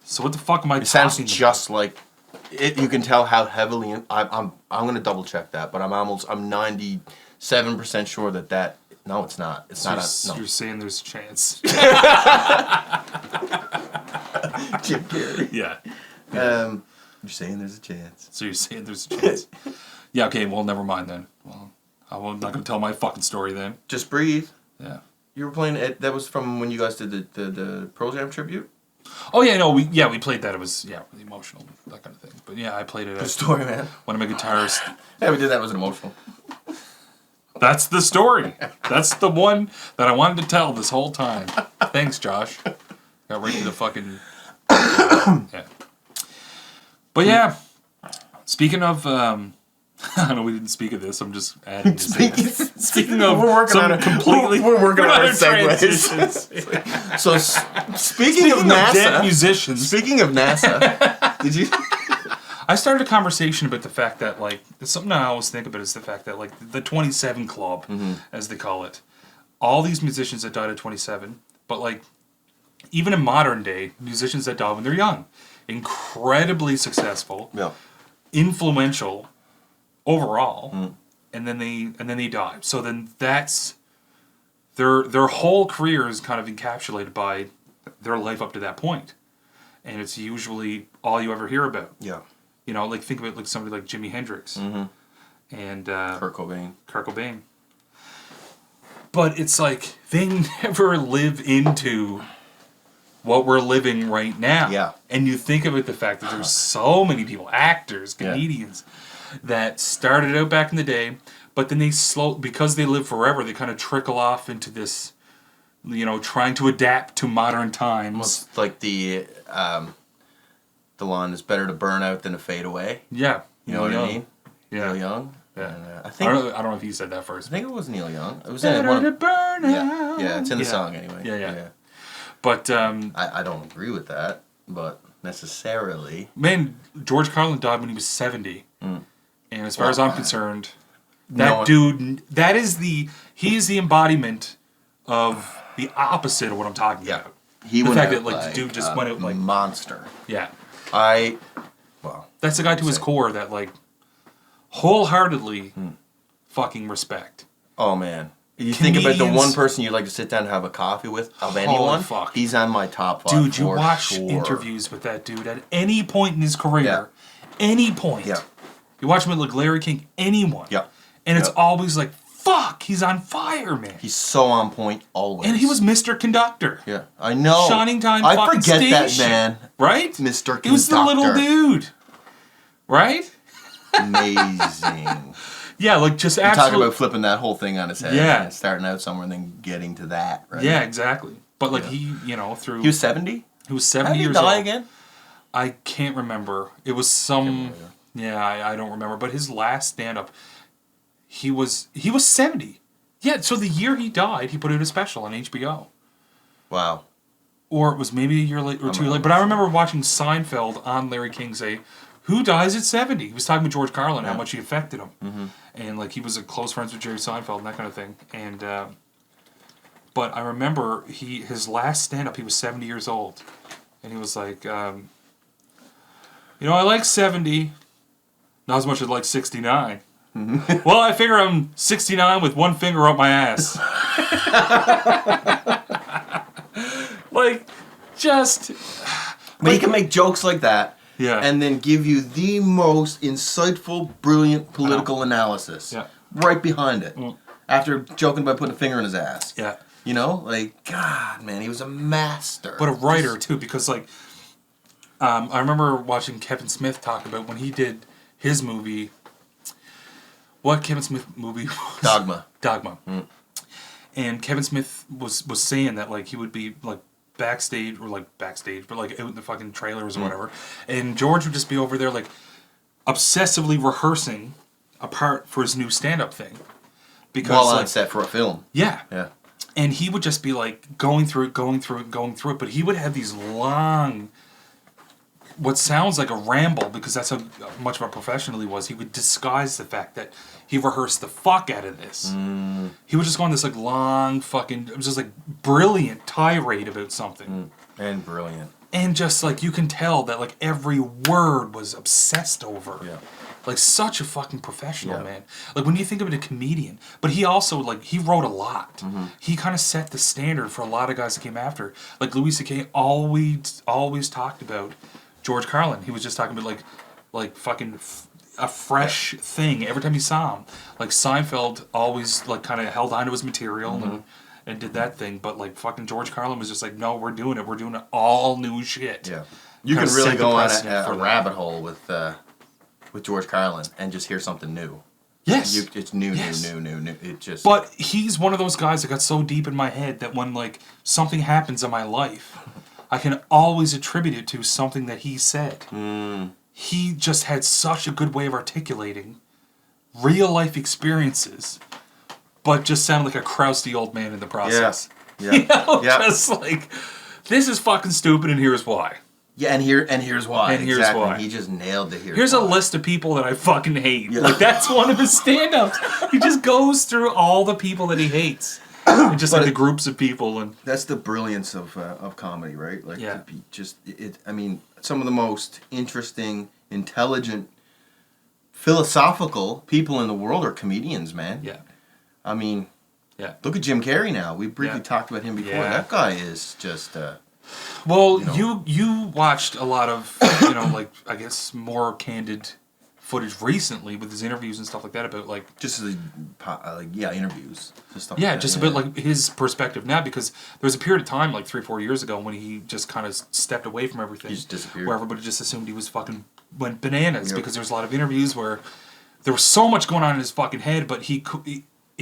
So what the fuck am I talking about? It sounds just like... You can tell how heavily... I'm going to double check that, but I'm 97% sure that... No, it's not. It's not. No. You're saying there's a chance. Jim Carrey. Yeah. You're saying there's a chance. So you're saying there's a chance. Yeah, okay, well, never mind then. Well, I'm not going to tell my fucking story then. Just Breathe. Yeah. You were playing it. That was from when you guys did the Pearl Jam tribute? Oh, yeah, no, we played that. It was, really emotional, that kind of thing. But yeah, I played it. Good story, man. One of my guitarists. Yeah, we did that. It was emotional. That's the story. That's the one that I wanted to tell this whole time. Thanks, Josh. Got right to the fucking... yeah. But yeah, speaking of... I know we didn't speak of this. I'm just adding this. Speaking of, we're working on our segues. So speaking of NASA, dead musicians. Speaking of NASA, did you? I started a conversation about the fact that something I always think about is the fact that the 27 Club, as they call it, all these musicians that died at 27, but even in modern day, musicians that die when they're young, incredibly successful, influential. Overall, and then they die. So then that's their whole career is kind of encapsulated by their life up to that point, and it's usually all you ever hear about. Yeah, think of it somebody like Jimi Hendrix and Kurt Cobain. But it's they never live into what we're living right now. Yeah, and you think of it the fact that there's so many people, actors, comedians. Yeah. That started out back in the day, but then because they live forever, they kind of trickle off into this, trying to adapt to modern times. Almost like the line is better to burn out than to fade away. Yeah. You know what I mean? Yeah. Neil Young. Yeah. I don't know if you said that first. I think it was Neil Young. It was better to burn out. Yeah, it's in the song anyway. Yeah. But I don't agree with that, but necessarily. Man, George Carlin died when he was 70. And as far as I'm concerned, dude, he is the embodiment of the opposite of what I'm talking about. He the went fact out that the dude just went out monster. Yeah. I That's the guy to his core that, like, wholeheartedly fucking respect. Oh, man. You think about the one person you'd like to sit down and have a coffee with, of anyone, he's on my top 5. Dude, you watch interviews with that dude at any point in his career, any point. Yeah. You watch him with, like, Larry King, anyone. Yeah. And it's always like, fuck, he's on fire, man. He's so on point always. And he was Mr. Conductor. Yeah, I know. Shining Time I fucking forget station. that, man. Right? Mr. Conductor. He was the little dude. Right? Amazing. Yeah, like just absolutely. Talk about flipping that whole thing on his head. Yeah. And starting out somewhere and then getting to that, right? Yeah, exactly. But like he, through... He was 70? He was 70 years old. How old. did he die again? I can't remember. It was some... Yeah, I don't remember. But his last stand-up, he was 70. Yeah, so the year he died, he put out a special on HBO. Wow. Or it was maybe a year late or 2 years late. But I remember watching Seinfeld on Larry King say, who dies at 70? He was talking with George Carlin, how much he affected him. Mm-hmm. And like he was close friends with Jerry Seinfeld and that kind of thing. And but I remember his last stand-up, he was 70 years old. And he was like, I like 70, not as much as like 69. Mm-hmm. Well, I figure I'm 69 with one finger up my ass. Like, just... But he can make jokes like that. Yeah. And then give you the most insightful, brilliant political analysis. Yeah. Right behind it. After joking about putting a finger in his ass. Yeah. You know? Like, God, man, he was a master. But a writer, too, because, like, I remember watching Kevin Smith talk about when he did his movie... What Kevin Smith movie was? Dogma. Dogma. And Kevin Smith was saying that, like, he would be, like, backstage, but like out in the fucking trailers or whatever, and George would just be over there like obsessively rehearsing a part for his new stand-up thing because while on set for a film. Yeah. And he would just be like going through it, but he would have these long, what sounds like a ramble, because that's how much of a professional he was. He would disguise the fact that he rehearsed the fuck out of this. He would just go on this like long fucking, it was just like brilliant tirade about something. And brilliant. And just like you can tell that like every word was obsessed over. Yeah. Like such a fucking professional, man. Like when you think of it, a comedian, but he also like he wrote a lot. He kind of set the standard for a lot of guys that came after. Like Louis C.K. always talked about George Carlin. He was just talking about like fucking a fresh thing every time you saw him. Like Seinfeld always like kind of held on to his material and did that thing, but like fucking George Carlin was just like, no, we're doing it all new shit. Yeah, you can really go on a rabbit hole with George Carlin and just hear something new. Yes, it's new. It just. But he's one of those guys that got so deep in my head that when like something happens in my life, I can always attribute it to something that he said. He just had such a good way of articulating real life experiences, but just sounded like a crousty old man in the process. Yeah. Just like, this is fucking stupid and here's why. Yeah, and here's why. And here's why. He just nailed it. Here's a list of people that I fucking hate. Yeah. Like, that's one of his stand-ups. He just goes through all the people that he hates. And just like the groups of people. And that's the brilliance of comedy, right? Like, to be I mean, some of the most interesting, intelligent, philosophical people in the world are comedians, man. Yeah. I mean, look at Jim Carrey now. We briefly talked about him before. Yeah. That guy is just... well, you watched a lot of, like, I guess, more candid footage recently with his interviews and stuff like that about, like... Just interviews. Stuff about, like, his perspective now, because there was a period of time, like, 3 or 4 years ago when he just kind of stepped away from everything. He just disappeared. Where everybody just assumed he was fucking... went bananas, because there was a lot of interviews where there was so much going on in his fucking head, but he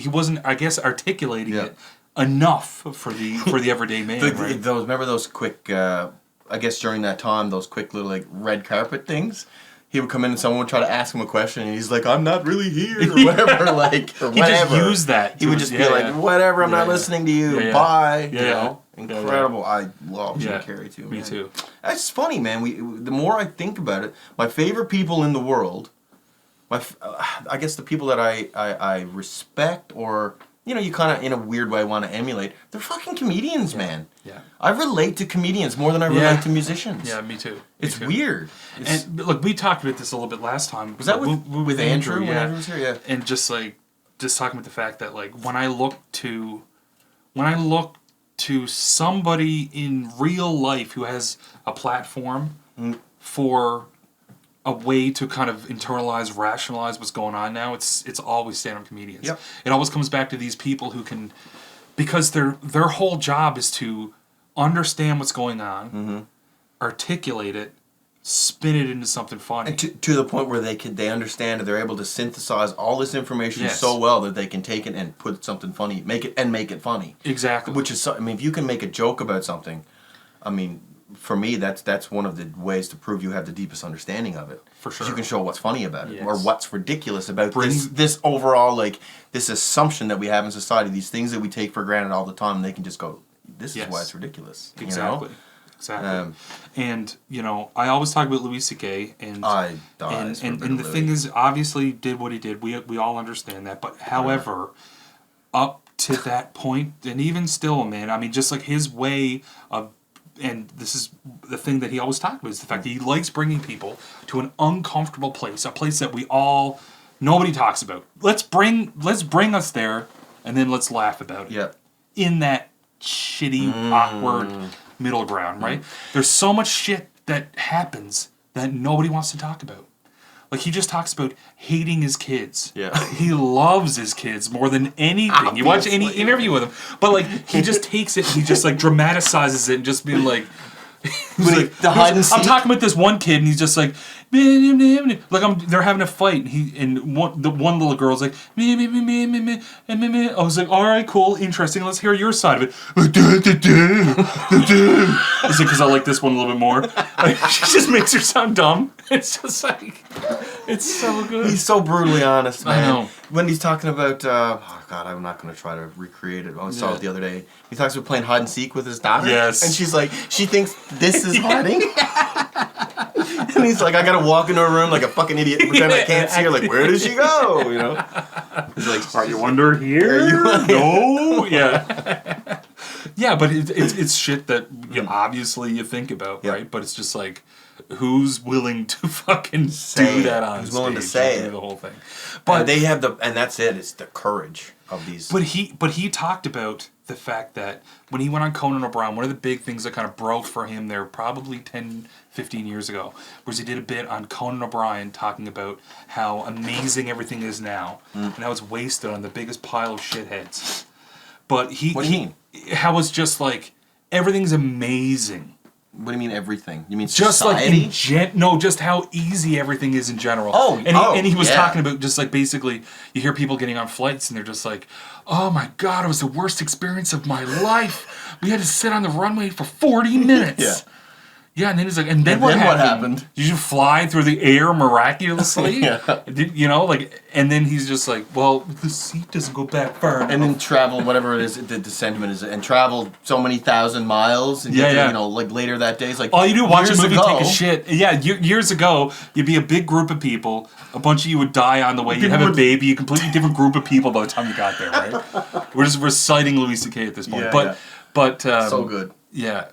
wasn't, I guess, articulating it enough for the everyday man. Right? Remember those quick, I guess during that time, those quick little like red carpet things? He would come in and someone would try to ask him a question and he's like, I'm not really here, or whatever, or he just used that. He would just be like, whatever, I'm not listening to you, bye. Yeah. You know? Incredible. I love Jim Carrey too, man. Me too. That's funny, man. The more I think about it, my favorite people in the world, I guess the people that I respect or you kind of, in a weird way, want to emulate. They're fucking comedians, man. Yeah. I relate to comedians more than I relate to musicians. Yeah, me too. It's weird. And look, we talked about this a little bit last time. Was that with Andrew when Andrew was here? Yeah. And just talking about the fact that like when I look to somebody in real life who has a platform for a way to kind of internalize, rationalize what's going on now, it's always stand-up comedians. Yep. It always comes back to these people who can, because their whole job is to understand what's going on, articulate it, spin it into something funny. And to the point where they understand and they're able to synthesize all this information so well that they can take it and put something funny, make it funny. Exactly. Which is, I mean, if you can make a joke about something, I mean, for me, that's one of the ways to prove you have the deepest understanding of it. For sure. You can show what's funny about it, Yes. or what's ridiculous about this overall, like, this assumption that we have in society, these things that we take for granted all the time, and they can just go, this is why it's ridiculous. Exactly. You know? Exactly. And, I always talk about Louis C.K. and the thing is, obviously did what he did. We all understand that. But however, up to that point, and even still, man, I mean, just like his way of, and this is the thing that he always talked about, is the fact that he likes bringing people to an uncomfortable place, a place that nobody talks about. Let's bring us there, and then let's laugh about it. Yeah. In that shitty, awkward middle ground, right? There's so much shit that happens that nobody wants to talk about. Like, he just talks about hating his kids. Yeah. He loves his kids more than anything. Obviously. You watch any interview with him. But, like, he just takes it, he just, like, dramatizes it and just being like... I'm talking about this one kid, and he's just like... they're having a fight, and the one little girl's like... I was like, alright, cool, interesting, let's hear your side of it. Is it because I like this one a little bit more? Like, she just makes her sound dumb. It's just like... It's so good. He's so brutally honest, man. I know. When he's talking about, I'm not going to try to recreate it. I saw it the other day. He talks about playing hide and seek with his daughter. Yes. And she's like, she thinks this is hiding. And he's like, I got to walk into a room like a fucking idiot and pretend I can't see her. Like, where did she go? You know? He's like, are you under here? No. Yeah. Yeah, but it's shit that obviously you think about, right? But it's just like, who's willing to fucking do that on stage? Who's willing to say it? The whole thing. But they have and that's it. It's the courage of these. But he talked about the fact that when he went on Conan O'Brien, one of the big things that kind of broke for him there probably 10, 15 years ago was he did a bit on Conan O'Brien talking about how amazing everything is now and how it's wasted on the biggest pile of shitheads. But what do you mean? How it's just like everything's amazing. What do you mean everything? You mean just society? Like just how easy everything is in general. And he was talking about just like basically you hear people getting on flights and they're just like, oh my God, it was the worst experience of my life. We had to sit on the runway for 40 minutes. Yeah, and then he's like, and then what happened? Did you fly through the air miraculously? And then he's just like, well, the seat doesn't go back far enough. And then travel, whatever it is, the sentiment is, and travel so many thousand miles, and like later that day, it's like, all you do, watch a movie, take a shit. Yeah, years ago, you'd be a big group of people, a bunch of you would die on the way, you'd have a baby, a completely different group of people by the time you got there, right? We're just reciting Louis C.K. at this point. But so good. Yeah.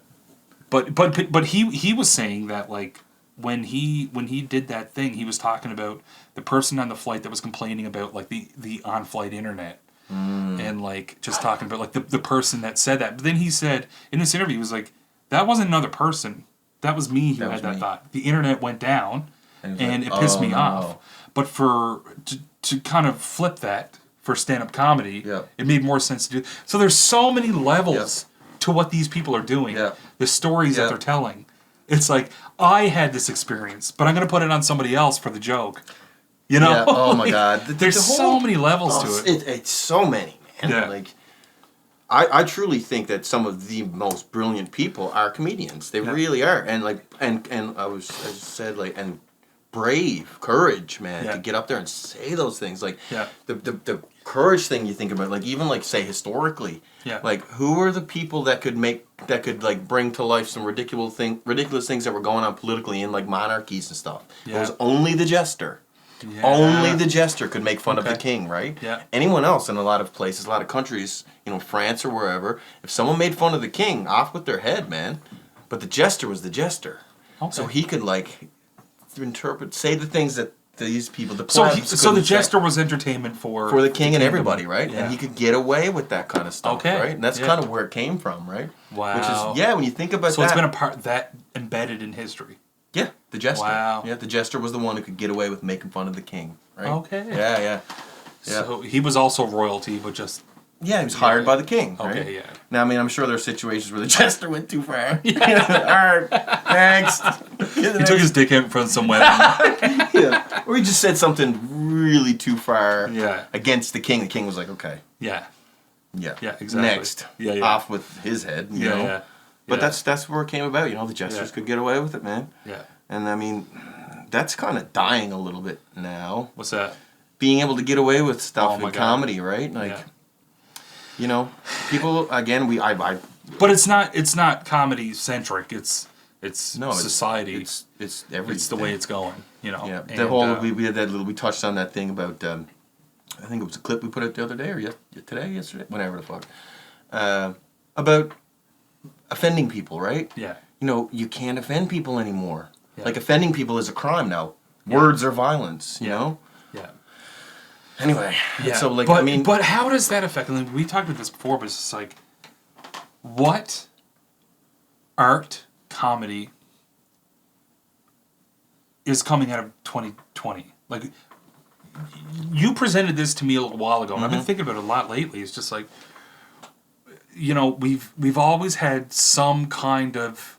But he was saying that like when he did that thing, he was talking about the person on the flight that was complaining about like the on-flight internet and like just talking about like the person that said that. But then he said in this interview, he was like, that wasn't another person, that was me who had that thought. The internet went down and it pissed me off. But to kind of flip that for stand-up comedy, it made more sense to do. So there's so many levels to what these people are doing, the stories that they're telling. It's like, I had this experience, but I'm going to put it on somebody else for the joke. You know? Yeah. Oh my God. There's so many levels to it. It's so many, man. Yeah. Like, I truly think that some of the most brilliant people are comedians. They really are. And like, and I just said like, and brave, courage, man, to get up there and say those things. Like, the courage thing you think about, like even like say historically, like who are the people that could like bring to life some ridiculous things that were going on politically in like monarchies and stuff? It was only the jester. Yeah. Only the jester could make fun of the king, right? Yeah. Anyone else in a lot of places, a lot of countries, France or wherever, if someone made fun of the king, off with their head, man. But the jester was the jester. Okay. So he could, say the things that these people, the plebs, so the jester was entertainment for the king and everybody, right? Yeah. And he could get away with that kind of stuff, right? And that's kind of where it came from, right? Wow. Which is, when you think about that. So it's been a part that embedded in history. Yeah, the jester. Wow. Yeah, the jester was the one who could get away with making fun of the king, right? Okay. Yeah. So he was also royalty, but just... Yeah, he was hired by the king, right? Okay, yeah. Now, I mean, I'm sure there are situations where the jester went too far. All right, next. He took his dick out in front of some women. Yeah. Or he just said something really too far against the king. The king was like, okay. Yeah. Yeah. Yeah, exactly. Next. Yeah. Off with his head, you know? Yeah. But that's where it came about, the jesters could get away with it, man. Yeah. And, I mean, that's kind of dying a little bit now. What's that? Being able to get away with stuff in comedy, right? People again. But it's not comedy centric. It's society. It's everything. It's the way it's going. Yeah. The whole we had that little. We touched on that thing about. I think it was a clip we put out the other day or yesterday, whenever the fuck. About offending people, right? Yeah. You can't offend people anymore. Yeah. Like offending people is a crime now. Yeah. Words are violence. You know. Yeah. Anyway, so but how does that affect? We talked about this before, but it's just like, what art comedy is coming out of 2020? Like, you presented this to me a little while ago, and I've been thinking about it a lot lately. It's just like, we've always had some kind of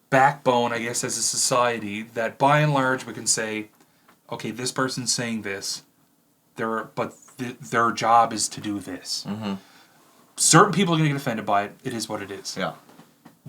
backbone, I guess, as a society that by and large we can say, okay, this person's saying this. Their job is to do this. Mm-hmm. Certain people are going to get offended by it. It is what it is. Yeah.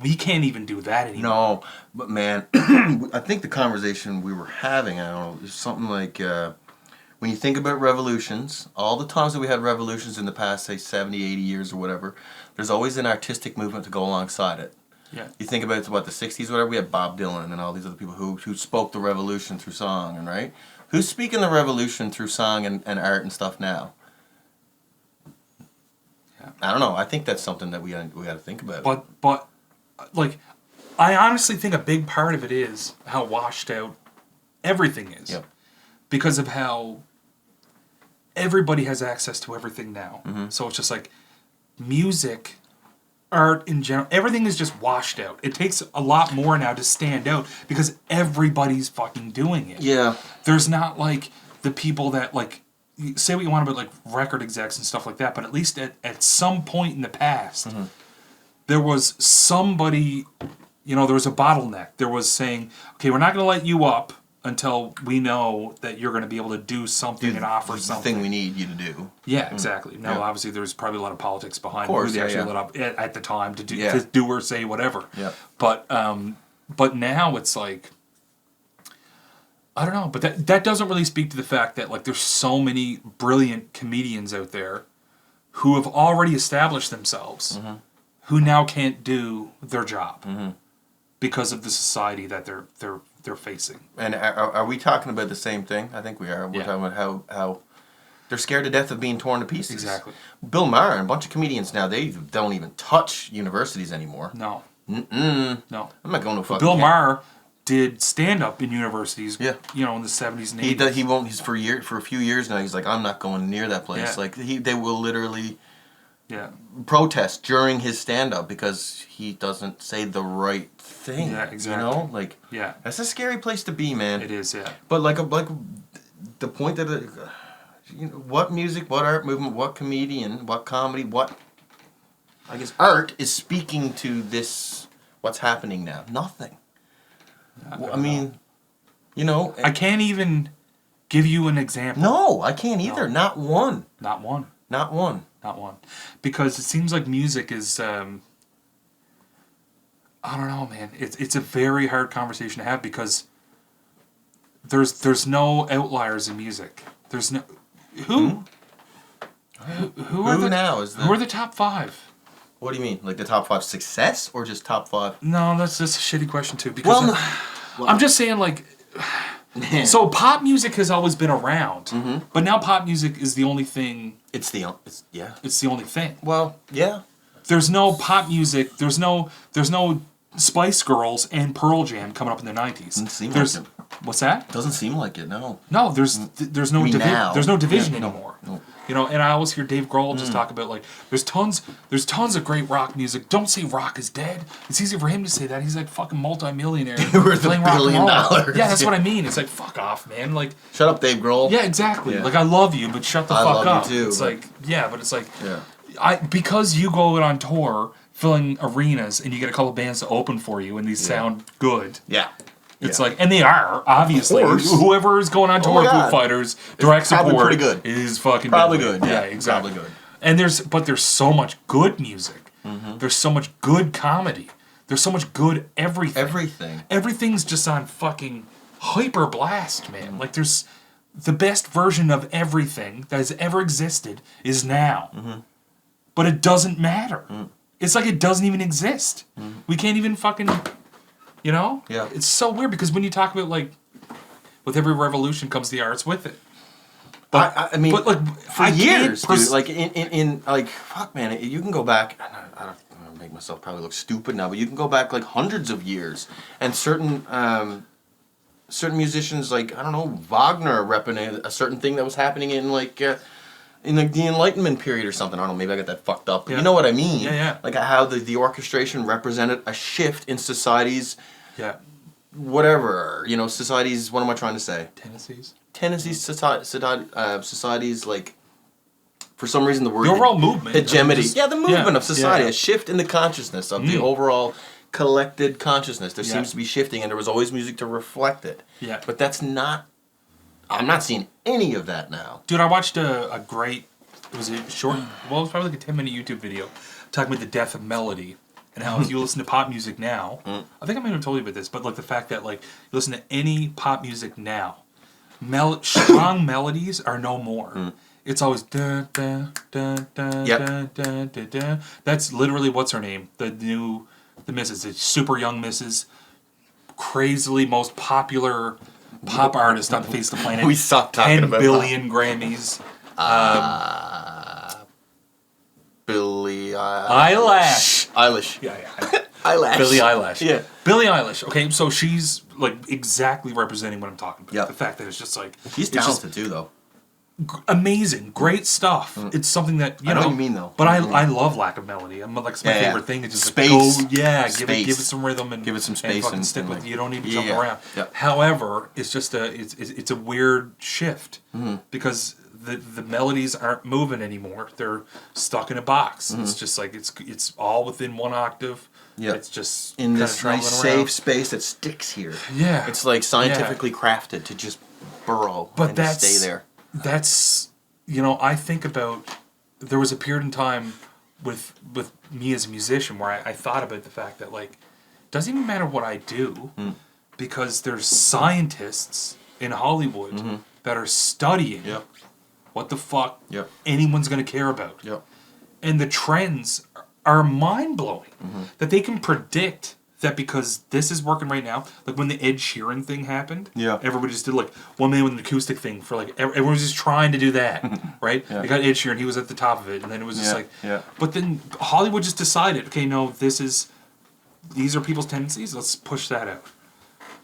We can't even do that anymore. No, but man, I think the conversation we were having, I don't know, is something like when you think about revolutions, all the times that we had revolutions in the past, say 70, 80 years or whatever, there's always an artistic movement to go alongside it. Yeah. You think about the 60s or whatever, we had Bob Dylan and all these other people who spoke the revolution through song, and right? Who's speaking the revolution through song and art and stuff now? Yeah. I don't know. I think that's something that we got to think about. But I honestly think a big part of it is how washed out everything is. Yep. Because of how everybody has access to everything now. Mm-hmm. So it's just like music, art in general, everything is just washed out. It takes a lot more now to stand out because everybody's fucking doing it. Yeah. There's not the people that say what you want about record execs and stuff like that, but at least at some point in the past, there was somebody, there was a bottleneck. There was saying, okay, we're not going to let you up until we know that you're going to be able to do something and offer something. The thing we need you to do. Yeah, exactly. Now, obviously, there's probably a lot of politics behind who they actually let up at the time to do or say whatever. Yeah. But now it's like, I don't know. But that doesn't really speak to the fact that there's so many brilliant comedians out there who have already established themselves, who now can't do their job because of the society that they're facing. And are we talking about the same thing? I think we are. We're talking about how they're scared to death of being torn to pieces. Exactly. Bill Maher and a bunch of comedians now, they don't even touch universities anymore. No. No. I'm not going to fucking Bill Maher did stand-up in universities, in the 70s and 80s. He won't, for a few years now, he's like, I'm not going near that place. Yeah. They will literally protest during his stand-up because he doesn't say the right thing. Yeah, exactly. That's a scary place to be, man. It is, yeah. But the point that what music, what art movement, what comedian, what comedy, what I guess art is speaking to this. What's happening now? Nothing. I mean, I can't even give you an example. No, I can't either. No. Not one. Not one. Not one. Not one. Because it seems like music is, I don't know, man. It's a very hard conversation to have because there's no outliers in music. There's no... Who? Who are the top 5? What do you mean? Like the top 5 success or just top 5? No, that's just a shitty question too. Because I'm just saying So pop music has always been around, but now pop music is the only thing. It's the only thing. Well, yeah. There's no pop music. There's no Spice Girls and Pearl Jam coming up in the 90s. Doesn't seem like it. What's that? Doesn't seem like it. No. No, there's no division no, anymore. No. You know, and I always hear Dave Grohl just talk about like there's tons of great rock music. Don't say rock is dead. It's easy for him to say that. He's like fucking multi-millionaire worth playing $1 rock billion. and roll. Yeah, that's what I mean. It's like fuck off, man. Like shut up, Dave Grohl. Yeah, exactly. Yeah. Like I love you, but shut the fuck up. I love you too. It's like but it's like yeah. Because you go on tour filling arenas and you get a couple bands to open for you and these sound good. Yeah. It's like, and they are, obviously. Whoever is going on tour with Foo Fighters, direct support pretty good. is fucking probably good. good. Yeah, exactly. Probably good. And there's so much good music. There's so much good comedy. There's so much good everything. Everything's just on fucking hyper blast, man. Like there's the best version of everything that has ever existed is now. But it doesn't matter. It's like it doesn't even exist. We can't even fucking... You know? Yeah. It's so weird because when you talk about like, with every revolution comes the arts with it. But I mean, but like for years, dude. Like in like fuck, man. You can go back. I don't make myself probably look stupid now, but you can go back like hundreds of years, and certain musicians like I don't know Wagner repping a certain thing that was happening in like. In like the Enlightenment period or something. I don't know, maybe I got that fucked up. But you know what I mean? Yeah. Like how the orchestration represented a shift in society's... Yeah. Whatever. You know, society's... What am I trying to say? Tendencies, society's like... For some reason the word... The overall movement. Hegemony. The movement of society. Yeah. A shift in the consciousness of the overall collected consciousness. There seems to be shifting and there was always music to reflect it. Yeah. But that's not... I'm not seeing any of that now. Dude, I watched a great, it was a short, well, it was probably like a 10-minute YouTube video talking about the death of melody and how if you listen to pop music now, I think I might have told you about this, but like the fact that like you listen to any pop music now, strong melodies are no more. It's always da da da da da da da da. That's literally what's her name? The Mrs. It's super young Mrs. Crazily most popular pop artist on the face of the planet. We stopped talking about 10 billion Grammys. Billie Eilish. Yeah. Eyelash. Billie Eilish. Yeah. Billie Eilish. Okay, so she's like exactly representing what I'm talking about. Yep. The fact that it's just like she's talented too, though. Amazing, great stuff. It's something that you I know. What you mean though? But I love lack of melody. I'm like it's my favorite thing. It's just space. Like, give it some rhythm and give it some space and stick with. You don't need to jump around. Yep. However, it's just it's a weird shift because the melodies aren't moving anymore. They're stuck in a box. It's just like it's all within one octave. Yeah. It's just in this nice safe space that sticks here. Yeah. It's like scientifically crafted to just burrow and to stay there. That's, you know, I think about, there was a period in time with me as a musician where I thought about the fact that, like, it doesn't even matter what I do because there's scientists in Hollywood that are studying what the fuck anyone's going to care about. Yep. And the trends are mind-blowing that they can predict that because this is working right now, like when the Ed Sheeran thing happened, everybody just did like 1 minute with an acoustic thing for like, everyone was just trying to do that, right? They got Ed Sheeran, he was at the top of it, and then it was just but then Hollywood just decided, okay, no, these are people's tendencies, let's push that out.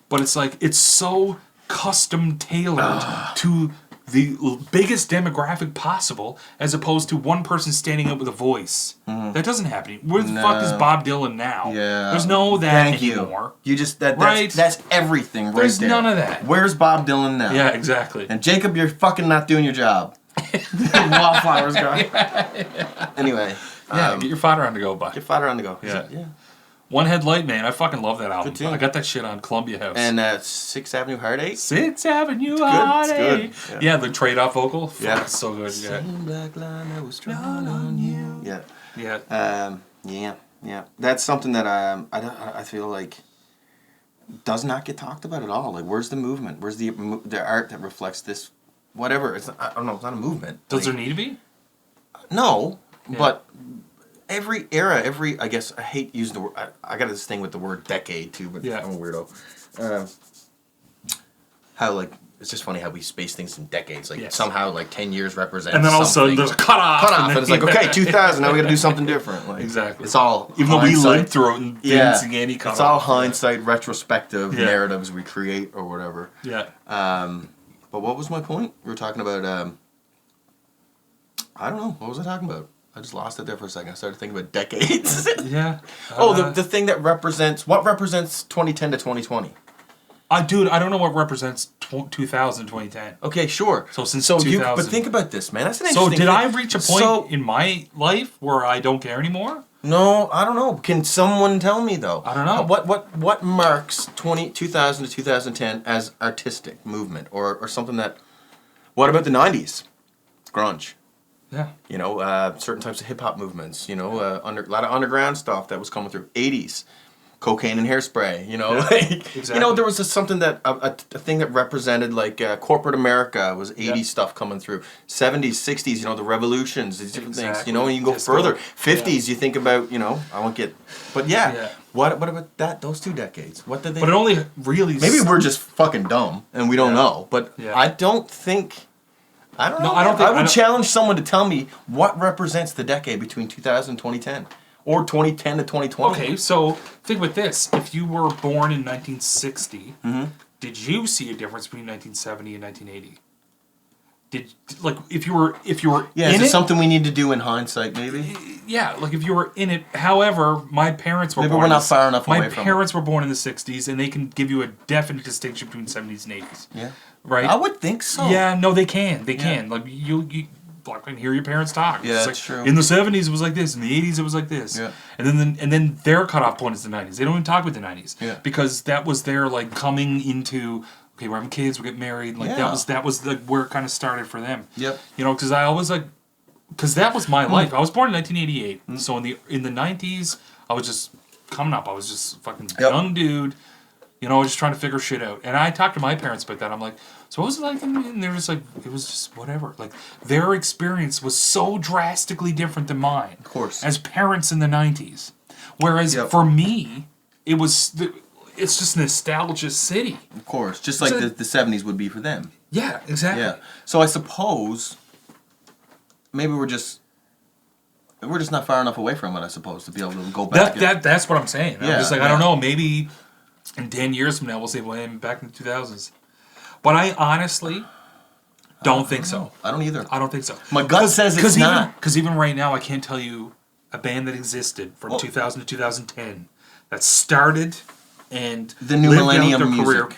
But it's like, it's so custom tailored to the biggest demographic possible, as opposed to one person standing up with a voice. That doesn't happen. Where the fuck is Bob Dylan now? Yeah. There's no that anymore. You just that's everything right There's there. There's none of that. Where's Bob Dylan now? Yeah, exactly. And Jacob, you're fucking not doing your job. Wallflowers guy. Anyway. Yeah, get your fodder on the go, bud. Get fodder on the go. Yeah. One Headlight Man. I fucking love that album. Good tune. I got that shit on Columbia House. And 6th Avenue Heartache? 6th Avenue Heartache. It's good. Yeah, the trade-off vocal. Yeah. It's so good. Yeah. Same black line that was drawn on you. Yeah. Yeah. Yeah. That's something that I feel like does not get talked about at all. Like, where's the movement? Where's the art that reflects this? Whatever. It's not, I don't know. It's not a movement. Does there need to be? No, but every era, I guess I hate using the word. I got this thing with the word decade too, but I'm a weirdo. how like it's just funny how we space things in decades. Like somehow like 10 years represents and then all of a sudden there's a cutoff. And it's like, okay, 2000, now we got to do something different. Like, exactly. It's all even though we lived through it and didn't see any cutoff. It's all hindsight, retrospective narratives we create or whatever. Yeah. But what was my point? We were talking about I don't know. What was I talking about? I just lost it there for a second. I started thinking about decades. Yeah. The thing that represents 2010 to 2020. Dude, I don't know what represents 2000, 2010. Okay, sure. So since 2000. But think about this, man. That's an interesting thing. I reach a point in my life where I don't care anymore? No, I don't know. Can someone tell me, though? I don't know. What marks 2000 to 2010 as artistic movement or something that... What about the 90s? Grunge. Yeah. You know, certain types of hip-hop movements. You know, a lot of underground stuff that was coming through. 80s. Cocaine and hairspray, you know, exactly. You know, there was something that a thing that represented like corporate America was 80s stuff coming through, 70s, 60s, you know, the revolutions, these different things, you know, and you can go further. 50s, you think about, you know, I won't get, but what about that? Those 2 decades, what did they? But it only really maybe we're just fucking dumb and we don't know, but I don't think. I don't know. I would challenge someone to tell me what represents the decade between 2000 and 2010. Or 2010 to 2020. Okay, so think about this. If you were born in 1960, did you see a difference between 1970 and 1980? If you were is it something we need to do in hindsight, maybe? Yeah, like if you were in it. However, my parents were maybe born we're not far enough away from it. My parents were born in the 60s, and they can give you a definite distinction between 70s and 80s. Yeah. Right? I would think so. Yeah, no, they can. They can. Like you I can hear your parents talk. Yeah, that's true. In the 70s it was like this, in the 80s it was like this. Yeah. And then their cutoff point is the 90s. They don't even talk about the 90s. Yeah. Because that was their like coming into, okay, we're having kids, we're getting married. Like that was the where it kind of started for them. Yep. You know, because I always like, because that was my life. I was born in 1988. So in the 90s, I was just coming up. I was just a fucking young dude. You know, just trying to figure shit out. And I talked to my parents about that. I'm like, so what was it like? And they're just like, it was just whatever. Like, their experience was so drastically different than mine. Of course. As parents in the 90s. Whereas for me, it's just nostalgia city. Of course. Just like the 70s would be for them. Yeah, exactly. Yeah. So I suppose maybe we're just not far enough away from it, I suppose, to be able to go back. That's what I'm saying. Yeah, I'm just like, I don't know, maybe in 10 years from now we'll say, well, I'm back in the 2000s. But I honestly don't think so. I don't either. I don't think so. My gut says it's not. Because even right now, I can't tell you a band that existed from 2000 to 2010 that started and the new lived millennium out their music. career.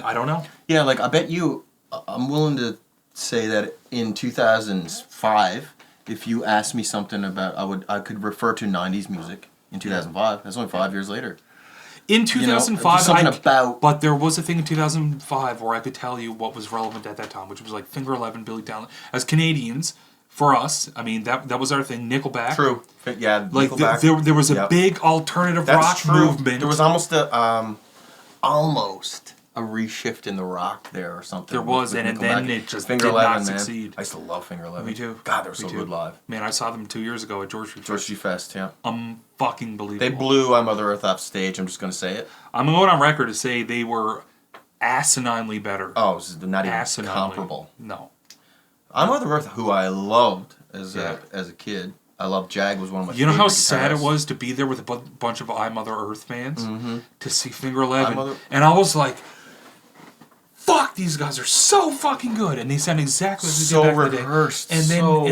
I don't know. Yeah, like I bet you, I'm willing to say that in 2005, if you asked me something about, I could refer to 90s music in 2005. That's only 5 years later. In 2005, about... but there was a thing in 2005 where I could tell you what was relevant at that time, which was like Finger Eleven, Billy Talent. As Canadians, for us, I mean that was our thing. Nickelback. True. Yeah. Like there was a big alternative rock movement. There was almost a reshift in the rock there or something. There was, and then it just Finger did 11, not man. succeed. I used to love Finger 11. Me too. God, they were so good live. Man, I saw them 2 years ago at George Street Fest, yeah. Fucking believable. They blew I Mother Earth off stage, I'm just going to say it. I'm going on record to say they were asininely better. Oh, this is not even comparable. No. I Mother Earth, who I loved as a kid. I loved Jag, was one of my favorite You know how guitarists. sad it was to be there with a bunch of I Mother Earth fans? Mm-hmm. To see Finger 11. And I was like, fuck, these guys are so fucking good, and they sound exactly like they did back in the day. Rehearsed. And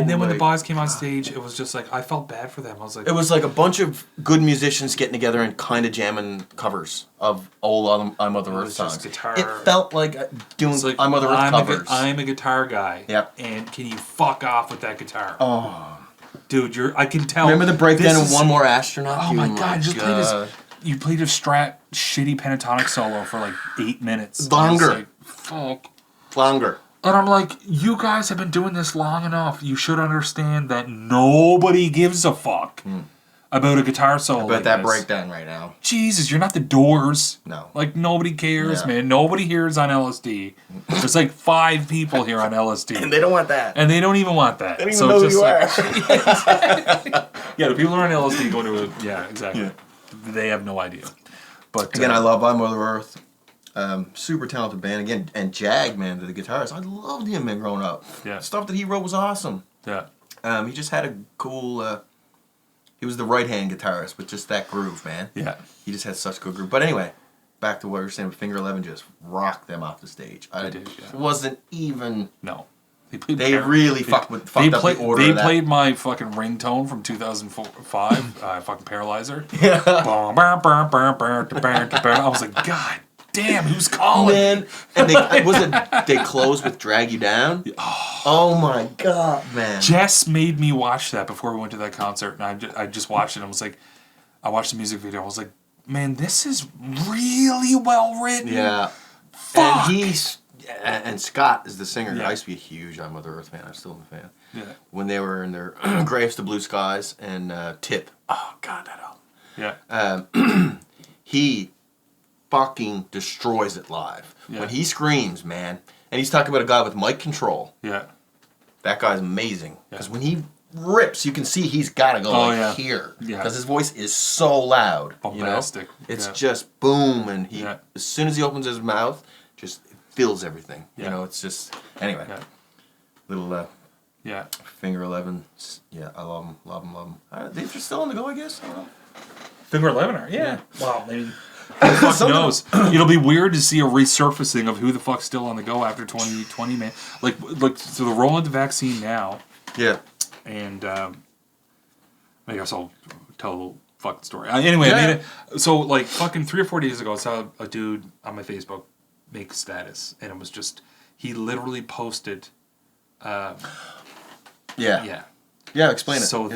then when the boys came on stage, it was just like I felt bad for them. I was like, it was like a bunch of good musicians getting together and kind of jamming covers of old I Mother Earth songs. Guitar. It felt like doing I Mother Earth covers. I'm a guitar guy. Yep. And can you fuck off with that guitar? Oh, dude, I can tell. Remember the breakdown of One More Astronaut? Oh my god! You played a Strat shitty pentatonic solo for like 8 minutes. Longer. Fuck. Longer. And I'm like, you guys have been doing this long enough. You should understand that nobody gives a fuck about a guitar solo. About that breakdown right now. Jesus, you're not the Doors. No. Like, nobody cares, man. Nobody here is on LSD. There's like 5 people here on LSD. And they don't want that. And they don't even want that. They don't even know who you are. Yeah, the people who are on LSD going to it. Yeah, exactly. Yeah. They have no idea. But again, I love I Mother Earth. Super talented band again, and Jag, man, the guitarist. I loved him, man, growing up. Yeah. Stuff that he wrote was awesome. Yeah. He just had a cool. He was the right-hand guitarist with just that groove, man. Yeah. He just had such good groove. But anyway, back to what you were saying. Finger 11 just rocked them off the stage. It wasn't even. No. They really fucked up the order. They played my fucking ringtone from 2005, fucking Paralyzer. Yeah. I was like, God damn, who's calling? Man, and they closed with Drag You Down. Oh my God, man. Jess made me watch that before we went to that concert, and I just watched it. And I was like, I watched the music video. I was like, man, this is really well written. Yeah. Fuck. And Scott is the singer. Yeah. I used to be a huge I'm Mother Earth fan. I'm still a fan. Yeah. When they were in their Graves to Blue Skies and Tip. Oh, God, that album. Yeah. He fucking destroys it live. Yeah. When he screams, man. And he's talking about a guy with mic control. Yeah. That guy's amazing. Because when he rips, you can see he's got to go here. Yeah. Because his voice is so loud. Bombastic. You know? It's just boom. And he, as soon as he opens his mouth, just fills everything. Yeah. You know, it's just... Anyway. Yeah. Little... Finger 11. Yeah, I love them. They're still on the go, I guess. I don't know. Finger 11 are? Yeah. Wow, maybe... Who the fuck knows? It'll be weird to see a resurfacing of who the fuck's still on the go after 2020, man. Like, so they're rolling the vaccine now. Yeah. And I guess I'll tell a little fucking story. Anyway, I made it. So, like, fucking 3 or 4 days ago, I saw a dude on my Facebook make a status, and it was just, he literally posted. Yeah, explain it. So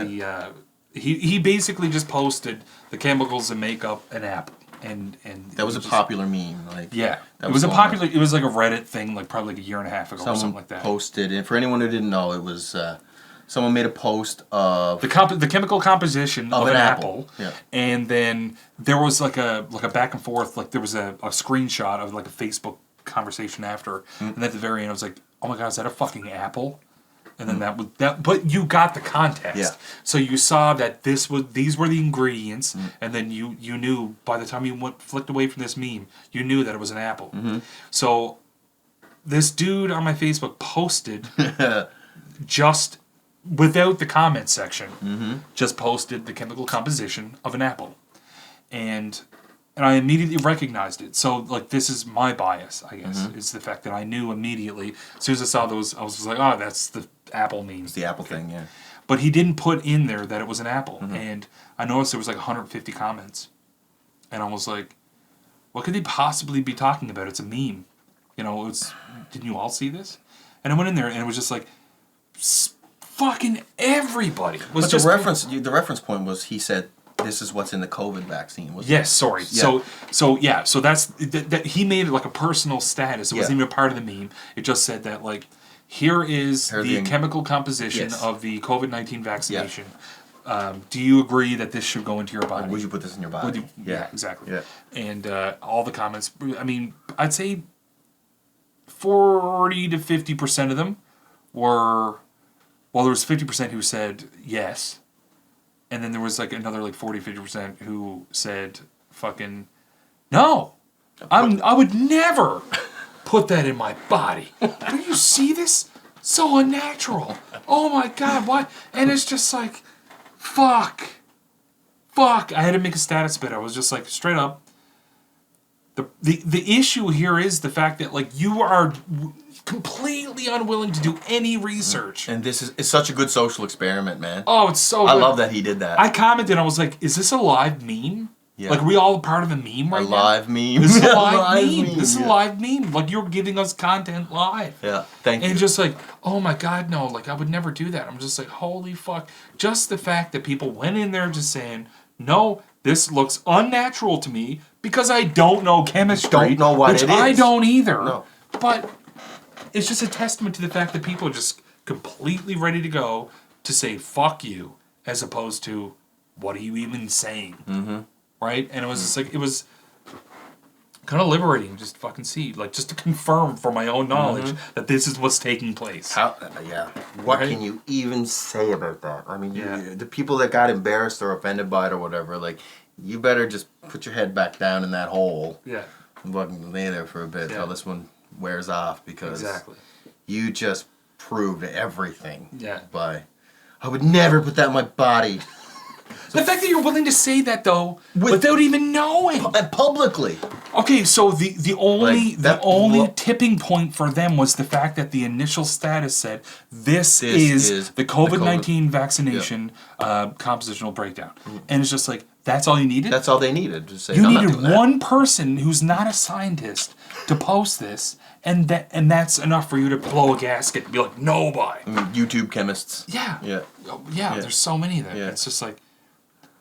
he basically just posted the chemicals in makeup and apple. And that was a popular meme. Like it was a popular. It was like a Reddit thing, like probably like a year and a half ago or something like that. Posted, and for anyone who didn't know, it was someone made a post of the chemical composition of an apple. Yeah. And then there was like a back and forth. Like there was a screenshot of like a Facebook conversation after, and at the very end, I was like, "Oh my God, is that a fucking apple?" And then but you got the context. Yeah. So you saw that these were the ingredients, and then you knew by the time you flicked away from this meme, you knew that it was an apple. Mm-hmm. So this dude on my Facebook posted just without the comment section, just posted the chemical composition of an apple, and I immediately recognized it. So, like, this is my bias, I guess, is the fact that I knew immediately. As soon as I saw those, I was just like, oh, that's the apple meme. It's the apple thing, yeah. But he didn't put in there that it was an apple. And I noticed there was like 150 comments. And I was like, what could they possibly be talking about? It's a meme. You know, didn't you all see this? And I went in there and it was just like, fucking everybody. But the reference point was he said, this is what's in the COVID vaccine. Yes, sorry. Yeah. So that's that he made it like a personal status. It wasn't even a part of the meme. It just said that like, here is the chemical composition of the COVID-19 vaccination. Yeah. Do you agree that this should go into your body? Would you put this in your body? Yeah, exactly. Yeah. And all the comments, I mean, I'd say 40 to 50% of them were, well, there was 50% who said yes. And then there was like another like 40, 50% who said fucking, no, I would never put that in my body. Do you see this? So unnatural. Oh my God, why? And it's just like, fuck. I had to make a status bit. I was just like, straight up. The issue here is the fact that like you are completely unwilling to do any research. And it's such a good social experiment, man. Oh, it's so good. I love that he did that. I commented, I was like, is this a live meme? Yeah. Like, are we all a part of the meme right now? A live meme. This is a live meme. This is a live meme. Like, you're giving us content live. Yeah, thank you. And just like, oh my God, no. Like, I would never do that. I'm just like, holy fuck. Just the fact that people went in there just saying, no, this looks unnatural to me because I don't know chemistry. Don't know what it is. I don't either. No. But it's just a testament to the fact that people are just completely ready to go to say, fuck you, as opposed to, what are you even saying? Mm-hmm. Right? And it was just like, it was kind of liberating just to fucking see, like, just to confirm for my own knowledge that this is what's taking place. What can you even say about that? I mean, the people that got embarrassed or offended by it or whatever, like, you better just put your head back down in that hole. Yeah. lay there for a bit till this one wears off, because exactly. You just proved everything. Yeah. By, I would never put that in my body. The fact that you're willing to say that though, without even knowing, publicly. Okay, so the only tipping point for them was the fact that the initial status said this is the COVID-19 vaccination compositional breakdown, and it's just like that's all you needed. That's all they needed to say. You needed one person who's not a scientist to post this, and that's enough for you to blow a gasket and be like, no, bye. YouTube chemists. Yeah. There's so many of them. Yeah. It's just like.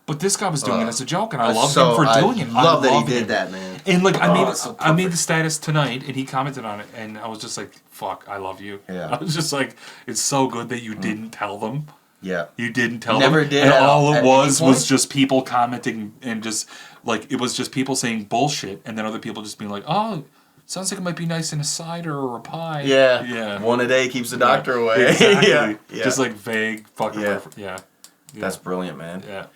But this guy was doing it as a joke, and I loved him for doing it. I love that he did that, man. And like, I made the status tonight, and he commented on it, and I was just like, "Fuck, I love you." Yeah. I was just like, "It's so good that you didn't tell them." Yeah. You didn't tell Never them. did. And all it was just people commenting, and just like it was just people saying bullshit, and then other people just being like, "Oh, sounds like it might be nice in a cider or a pie." Yeah. Yeah. One a day keeps the doctor away. Exactly. Yeah. Just like vague fucking. Yeah. That's brilliant, man. Yeah.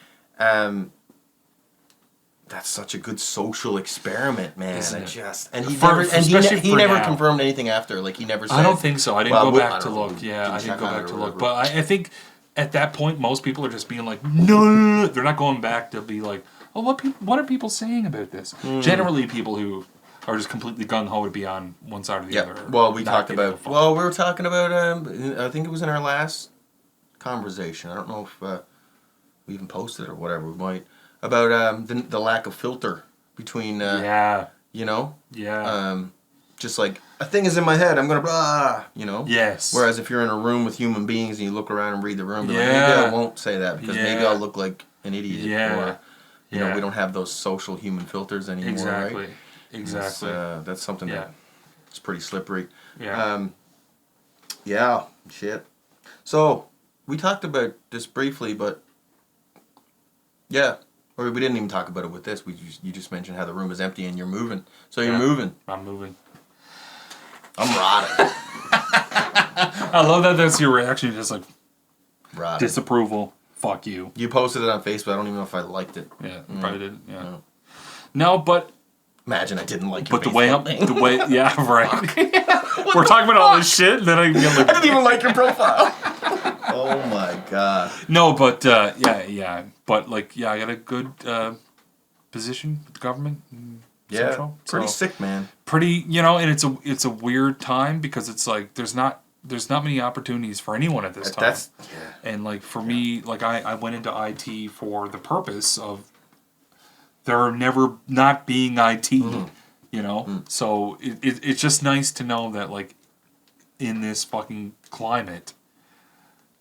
That's such a good social experiment, man. He never confirmed anything after. Like he never said. I don't think so. I didn't go back to look. Yeah, I didn't go back to look. But I think at that point, most people are just being like, no. They're not going back to be like, oh, what are people saying about this? Generally, people who are just completely gung ho to be on one side or the other. Well, we were talking about. I think it was in our last conversation. I don't know if we even posted it or whatever. We might. About the lack of filter between just like a thing is in my head, I'm gonna yes. Whereas if you're in a room with human beings and you look around and read the room, you're like, maybe I won't say that because maybe I'll look like an idiot, or we don't have those social human filters anymore, right? Exactly. That's something that's pretty slippery. Shit. So we talked about this briefly, but or we didn't even talk about it with this. You just mentioned how the room is empty and you're moving. So you're moving. I'm moving. I'm rotting. I love that that's your reaction. Just like rotting. Disapproval. Fuck you. You posted it on Facebook. I don't even know if I liked it. Yeah, probably didn't. Yeah. No, but imagine I didn't like your Facebook right. We're talking about all this shit, and then I didn't even like your profile. Oh my god. No, but but like I got a good position with the government. Central, pretty sick, man. Pretty, and it's a weird time because it's like there's not many opportunities for anyone at this time. And like for me, like I went into IT for the purpose of there never not being IT, So it's just nice to know that like in this fucking climate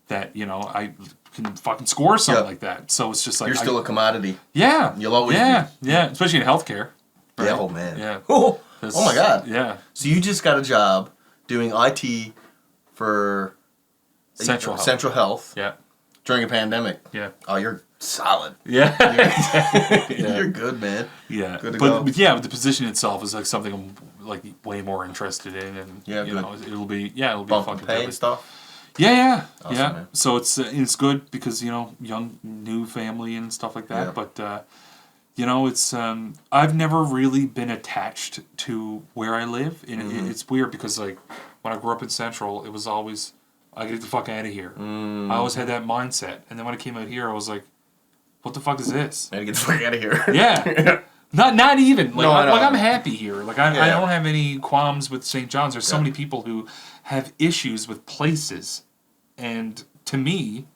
that I can fucking score something like that. So it's just like you're still a commodity. Yeah, you'll always be. Yeah, especially in healthcare. Right? Yeah. Oh man. Yeah. Oh my god. Yeah. So you just got a job doing IT for Central Health. Yeah. During a pandemic. Yeah. Oh, you're solid. Yeah. You're good, man. Yeah. Good to go. But yeah, the position itself is like something I'm like way more interested in, and it'll be bump fucking pay and stuff. Yeah. Awesome, yeah. Man. So it's good because young new family and stuff like that. Yeah. But it's I've never really been attached to where I live, and it's weird because like when I grew up in Central, it was always I gotta get the fuck out of here. I always had that mindset, and then when I came out here, I was like, what the fuck is this? I gotta get the fuck out of here. Yeah. Not even like I'm happy here. Like I don't have any qualms with St. John's. There's so many people who have issues with places. And to me,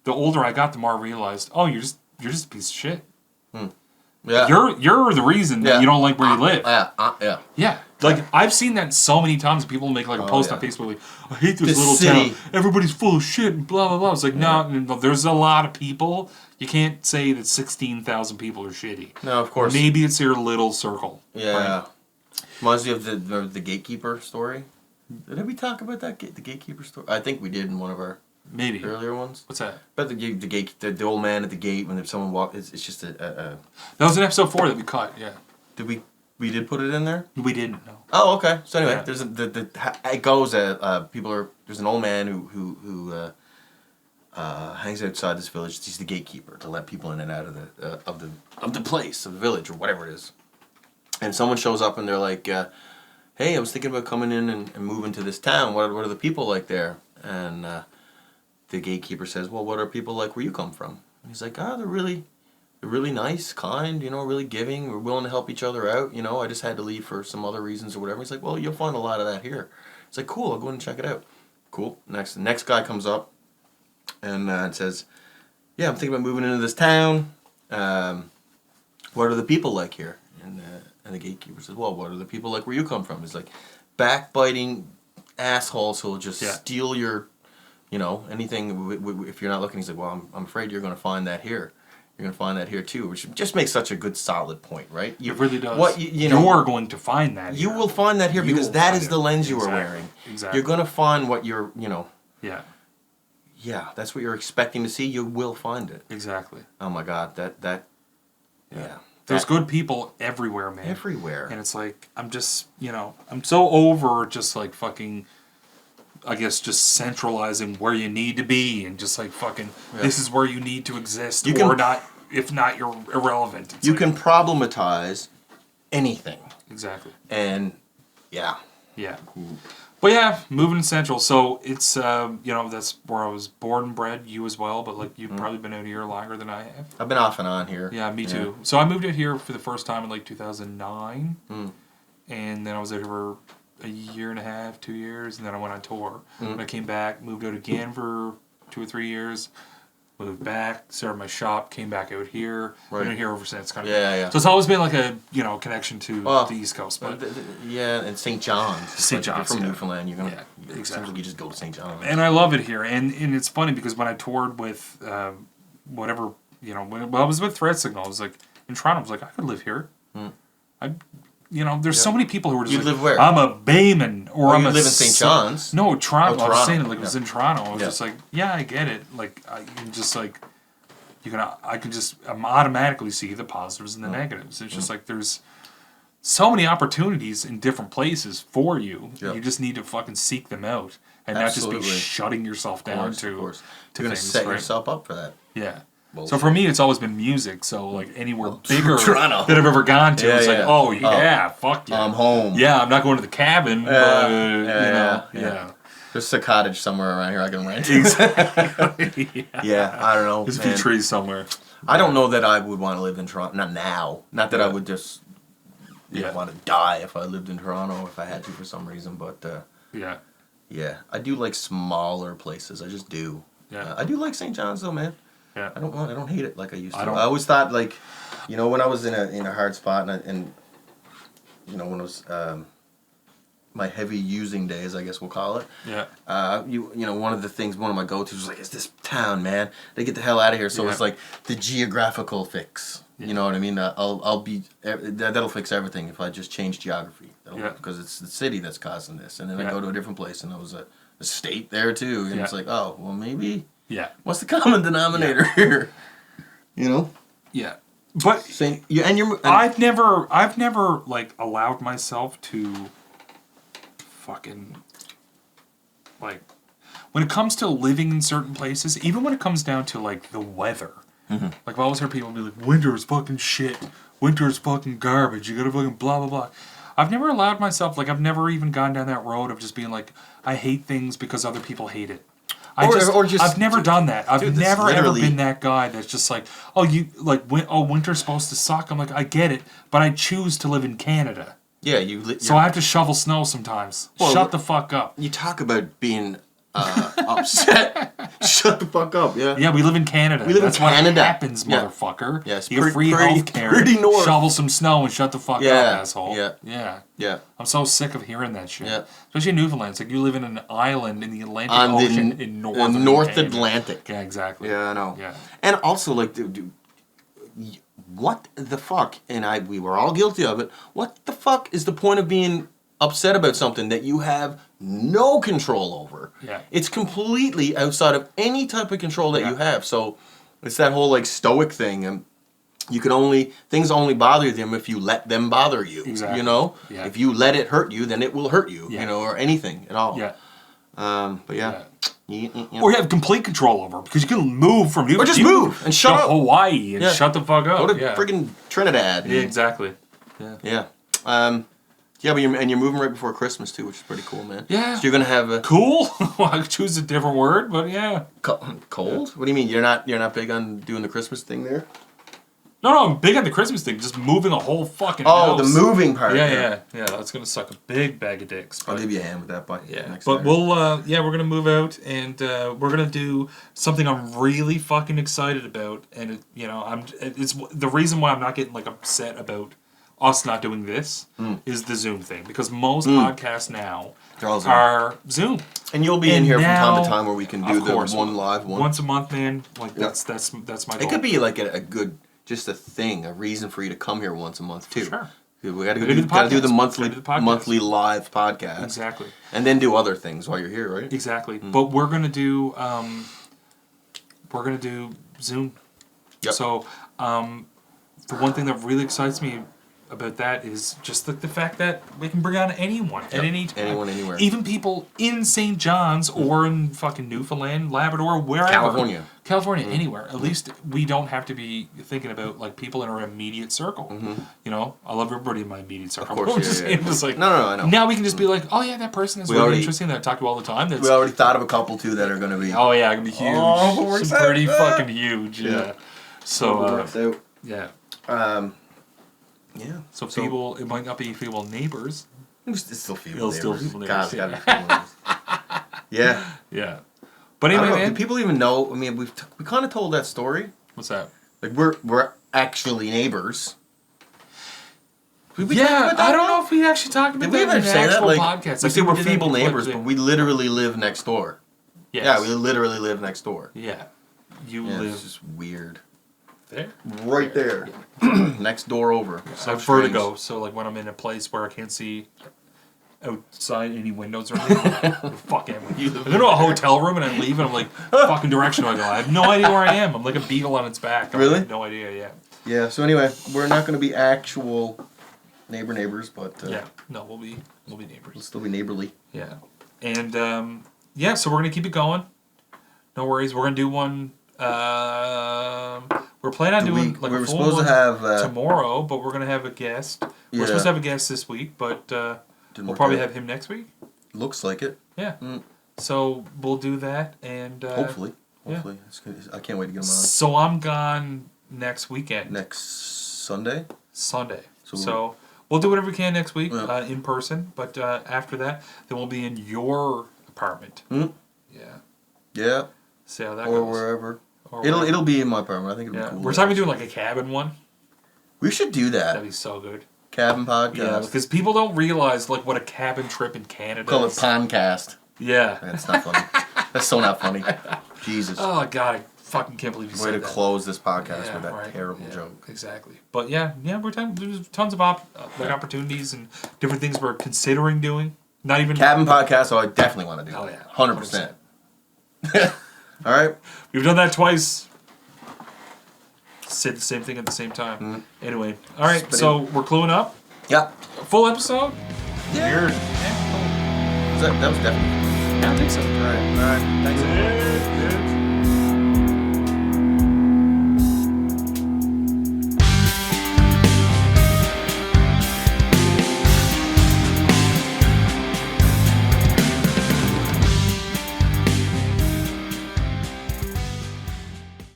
the older I got, the more I realized, oh, you're just a piece of shit. Yeah. You're the reason that you don't like where you live. Yeah. Like I've seen that so many times. People make like a post on Facebook like, I hate this little town. Everybody's full of shit and blah blah blah. It's like no, there's a lot of people. You can't say that 16,000 people are shitty. No, of course. Maybe it's your little circle. Yeah. Right? Reminds me of the gatekeeper story. Did we talk about that? The gatekeeper story? I think we did in one of our earlier ones. What's that? About the old man at the gate when someone walked. It's just a. That was in episode 4 that we cut. Yeah. Did we did put it in there? We didn't. No. Oh, okay. So anyway, there's it goes there's an old man who hangs outside this village. He's the gatekeeper to let people in and out of the place, of the village, or whatever it is. and someone shows up and they're like, hey, I was thinking about coming in and moving to this town. What are the people like there? And the gatekeeper says, well, what are people like where you come from? And he's like, they're really nice, kind, really giving. We're willing to help each other out. I just had to leave for some other reasons or whatever. He's like, well, you'll find a lot of that here. It's like, cool, I'll go in and check it out. Cool. The next guy comes up and says, yeah, I'm thinking about moving into this town. What are the people like here? And the gatekeeper says, well, what are the people like where you come from? It's like backbiting assholes who'll just steal your, anything if you're not looking. He's like, well, I'm afraid you're going to find that here. You're going to find that here too, which just makes such a good solid point, right? It really does. You're going to find that here. You will find that here because that is the lens you are wearing. Exactly. You're going to find what you're, Yeah. Yeah, that's what you're expecting to see. You will find it. Exactly. Oh my God, that. Yeah. There's good people everywhere, man. Everywhere. And it's like, I'm just, I'm so over just like fucking, I guess, just centralizing where you need to be and just like fucking, this is where you need to exist or not. If not, you're irrelevant. You can problematize anything. Exactly. And, yeah. Yeah. But yeah, moving to Central. So it's, that's where I was born and bred, you as well, but like you've probably been out here longer than I have. I've been off and on here. Yeah, me too. So I moved out here for the first time in like 2009. And then I was out here for a year and a half, 2 years, and then I went on tour. And I came back, moved out again for 2 or 3 years. Moved back, started my shop, came back out here. Been out here ever since. Kind of. Yeah. So it's always been like a connection to the East Coast. But and St. John's. St. John's. You're from Newfoundland. You're gonna. Yeah, exactly. It seems like you just go to St. John's. And I love it here. And it's funny because when I toured with whatever when I was with Threat Signal, I was like in Toronto. I was like I could live here. There's so many people who are just you live where? I'm a Bayman or I'm you a live in St. John's. No, Toronto. Toronto. I was saying it like it was in Toronto. I was just like, yeah, I get it. Like I can just like I can just automatically see the positives and the negatives. It's just like there's so many opportunities in different places for you. Yep. You just need to fucking seek them out and not just be shutting yourself down to You're gonna set yourself up for that. Yeah. So for me, it's always been music. So like anywhere bigger Toronto. that I've ever gone to, it's like, oh yeah, fuck yeah, I'm home. Yeah, I'm not going to the cabin. Yeah. There's a cottage somewhere around here I can rent. Exactly. Yeah, I don't know. There's a few trees somewhere. I don't know that I would want to live in Toronto. Not now. Not that I would just want to die if I lived in Toronto if I had to for some reason. But yeah, I do like smaller places. I just do. Yeah, I do like St. John's though, man. Yeah. I don't hate it like I used to. I always thought like, when I was in a hard spot and when it was my heavy using days, I guess we'll call it. Yeah. One of my go-tos was like, it's this town, man. They get the hell out of here. So it's like the geographical fix. Yeah. You know what I mean? That'll fix everything if I just change geography. Because it's the city that's causing this. And then I go to a different place and there was a state there too. And it's like, oh, well maybe. Yeah. What's the common denominator here? Yeah. But I've never like allowed myself to fucking like when it comes to living in certain places, even when it comes down to like the weather. Like I've always heard people be like, winter is fucking shit. Winter is fucking garbage. You gotta fucking blah blah blah. I've never allowed myself, like I've never even gone down that road of just being like, I hate things because other people hate it. I've never done that. I've never ever been that guy that's just like, winter's supposed to suck. I'm like, I get it, but I choose to live in Canada. Yeah, so I have to shovel snow sometimes. Shut the fuck up. You talk about being upset. Shut the fuck up. Yeah. Yeah, we live in Canada. That's what happens, motherfucker. Yes. You have free healthcare. Pretty north. Shovel some snow and shut the fuck up, asshole. Yeah. I'm so sick of hearing that shit. Yeah. Especially in Newfoundland. It's like you live in an island in the Atlantic Ocean in North Atlantic. Yeah, exactly. Yeah, I know. Yeah. And also, like, dude, what the fuck? And we were all guilty of it. What the fuck is the point of being upset about something that you have no control over? Yeah. It's completely outside of any type of control that you have. So it's that whole like stoic thing, and things only bother them if you let them bother you. Exactly. Yeah. If you let it hurt you, then it will hurt you. Or anything at all. Yeah. But yeah. Or you have complete control over, because you can move from Newfoundland. Or just move and shut up. Hawaii and shut the fuck up. Go to friggin' Trinidad. Yeah, exactly. Yeah. Yeah, but you're moving right before Christmas too, which is pretty cool, man. Yeah. So you're gonna have a cool. I choose a different word, but yeah. Cold? Yeah. What do you mean? You're not big on doing the Christmas thing there? No, I'm big on the Christmas thing. Just moving a whole fucking house. The moving part. Yeah. That's gonna suck a big bag of dicks. I'll give you a hand with that, but next but we'll we're gonna move out and we're gonna do something I'm really fucking excited about, and it's the reason why I'm not getting like upset about us not doing this is the Zoom thing, because most podcasts now are Zoom. And you'll be in here from time to time where we can do the one live one once a month, man. Like that's my goal. It could be like a good, just a thing, a reason for you to come here once a month too. Sure. We got to do the monthly live podcast. Exactly. And then do other things while you're here, right? Exactly. But we're gonna do Zoom. Yep. So the one thing that really excites me about that is just the fact that we can bring on anyone at any time. Anyone, anywhere. Even people in St. John's or in fucking Newfoundland, Labrador, wherever. California, anywhere. At least we don't have to be thinking about like people in our immediate circle. You know, I love everybody in my immediate circle. Of course, Just like, no, I know. Now we can just be like, oh yeah, that person is really interesting that I talk to all the time. We already thought of a couple too that are going to be. Oh yeah, going to be huge. Oh, some pretty fucking huge. Yeah. So yeah. Yeah. So Feeble, it might not be Feeble neighbors. It's still Feeble neighbors. Still Feeble neighbors. Gotta be Feeble neighbors. Yeah. Yeah. But anyway, man. Do people even know? I mean, we kind of told that story. What's that? Like we're actually neighbors. I don't know if we actually talked about that in the actual podcast. We say we're Feeble neighbors, but we literally live next door. Yes. Yeah, we literally live next door. Yeah. You live. It's just weird. There? Right there. Next door over. So I have vertigo, so like when I'm in a place where I can't see outside any windows or anything, fucking I go to a hotel room and I leave and I'm like, fucking direction do I go? I have no idea where I am. I'm like a beetle on its back. Really? I have no idea, yeah. Yeah, so anyway, we're not going to be actual neighbors, but... no, we'll be neighbors. We'll still be neighborly. Yeah. And, so we're going to keep it going. No worries. We're going to do one... we're planning on doing like a full one tomorrow, but we're gonna have a guest. We're supposed to have a guest this week, but we'll probably have him next week. Looks like it. Yeah. So we'll do that, and hopefully, I can't wait to get him on. So I'm gone next weekend. Next Sunday. So we'll do whatever we can next week in person, but after that, then we'll be in your apartment. Yeah. See how that goes. Or wherever. It'll be in my apartment. I think it'll be cool. We're talking about doing like a cabin one. We should do that. That'd be so good. Cabin podcast. Yeah, because people don't realize like what a cabin trip in Canada Call it Podcast. Yeah. That's not funny. That's so not funny. Jesus. Oh god, I fucking can't believe you said that. Way to close this podcast with that terrible joke. Exactly. But we're talking. There's tons of opportunities and different things we're considering doing. Not even cabin podcast. I definitely want to do. Oh yeah, 100%. All right. We've done that twice. Said the same thing at the same time. Anyway, all right. So we're cluing up. Yeah. Full episode. Yeah. Weird. Yeah. Cool. That was definitely. Yeah, I think so. All right. Thanks.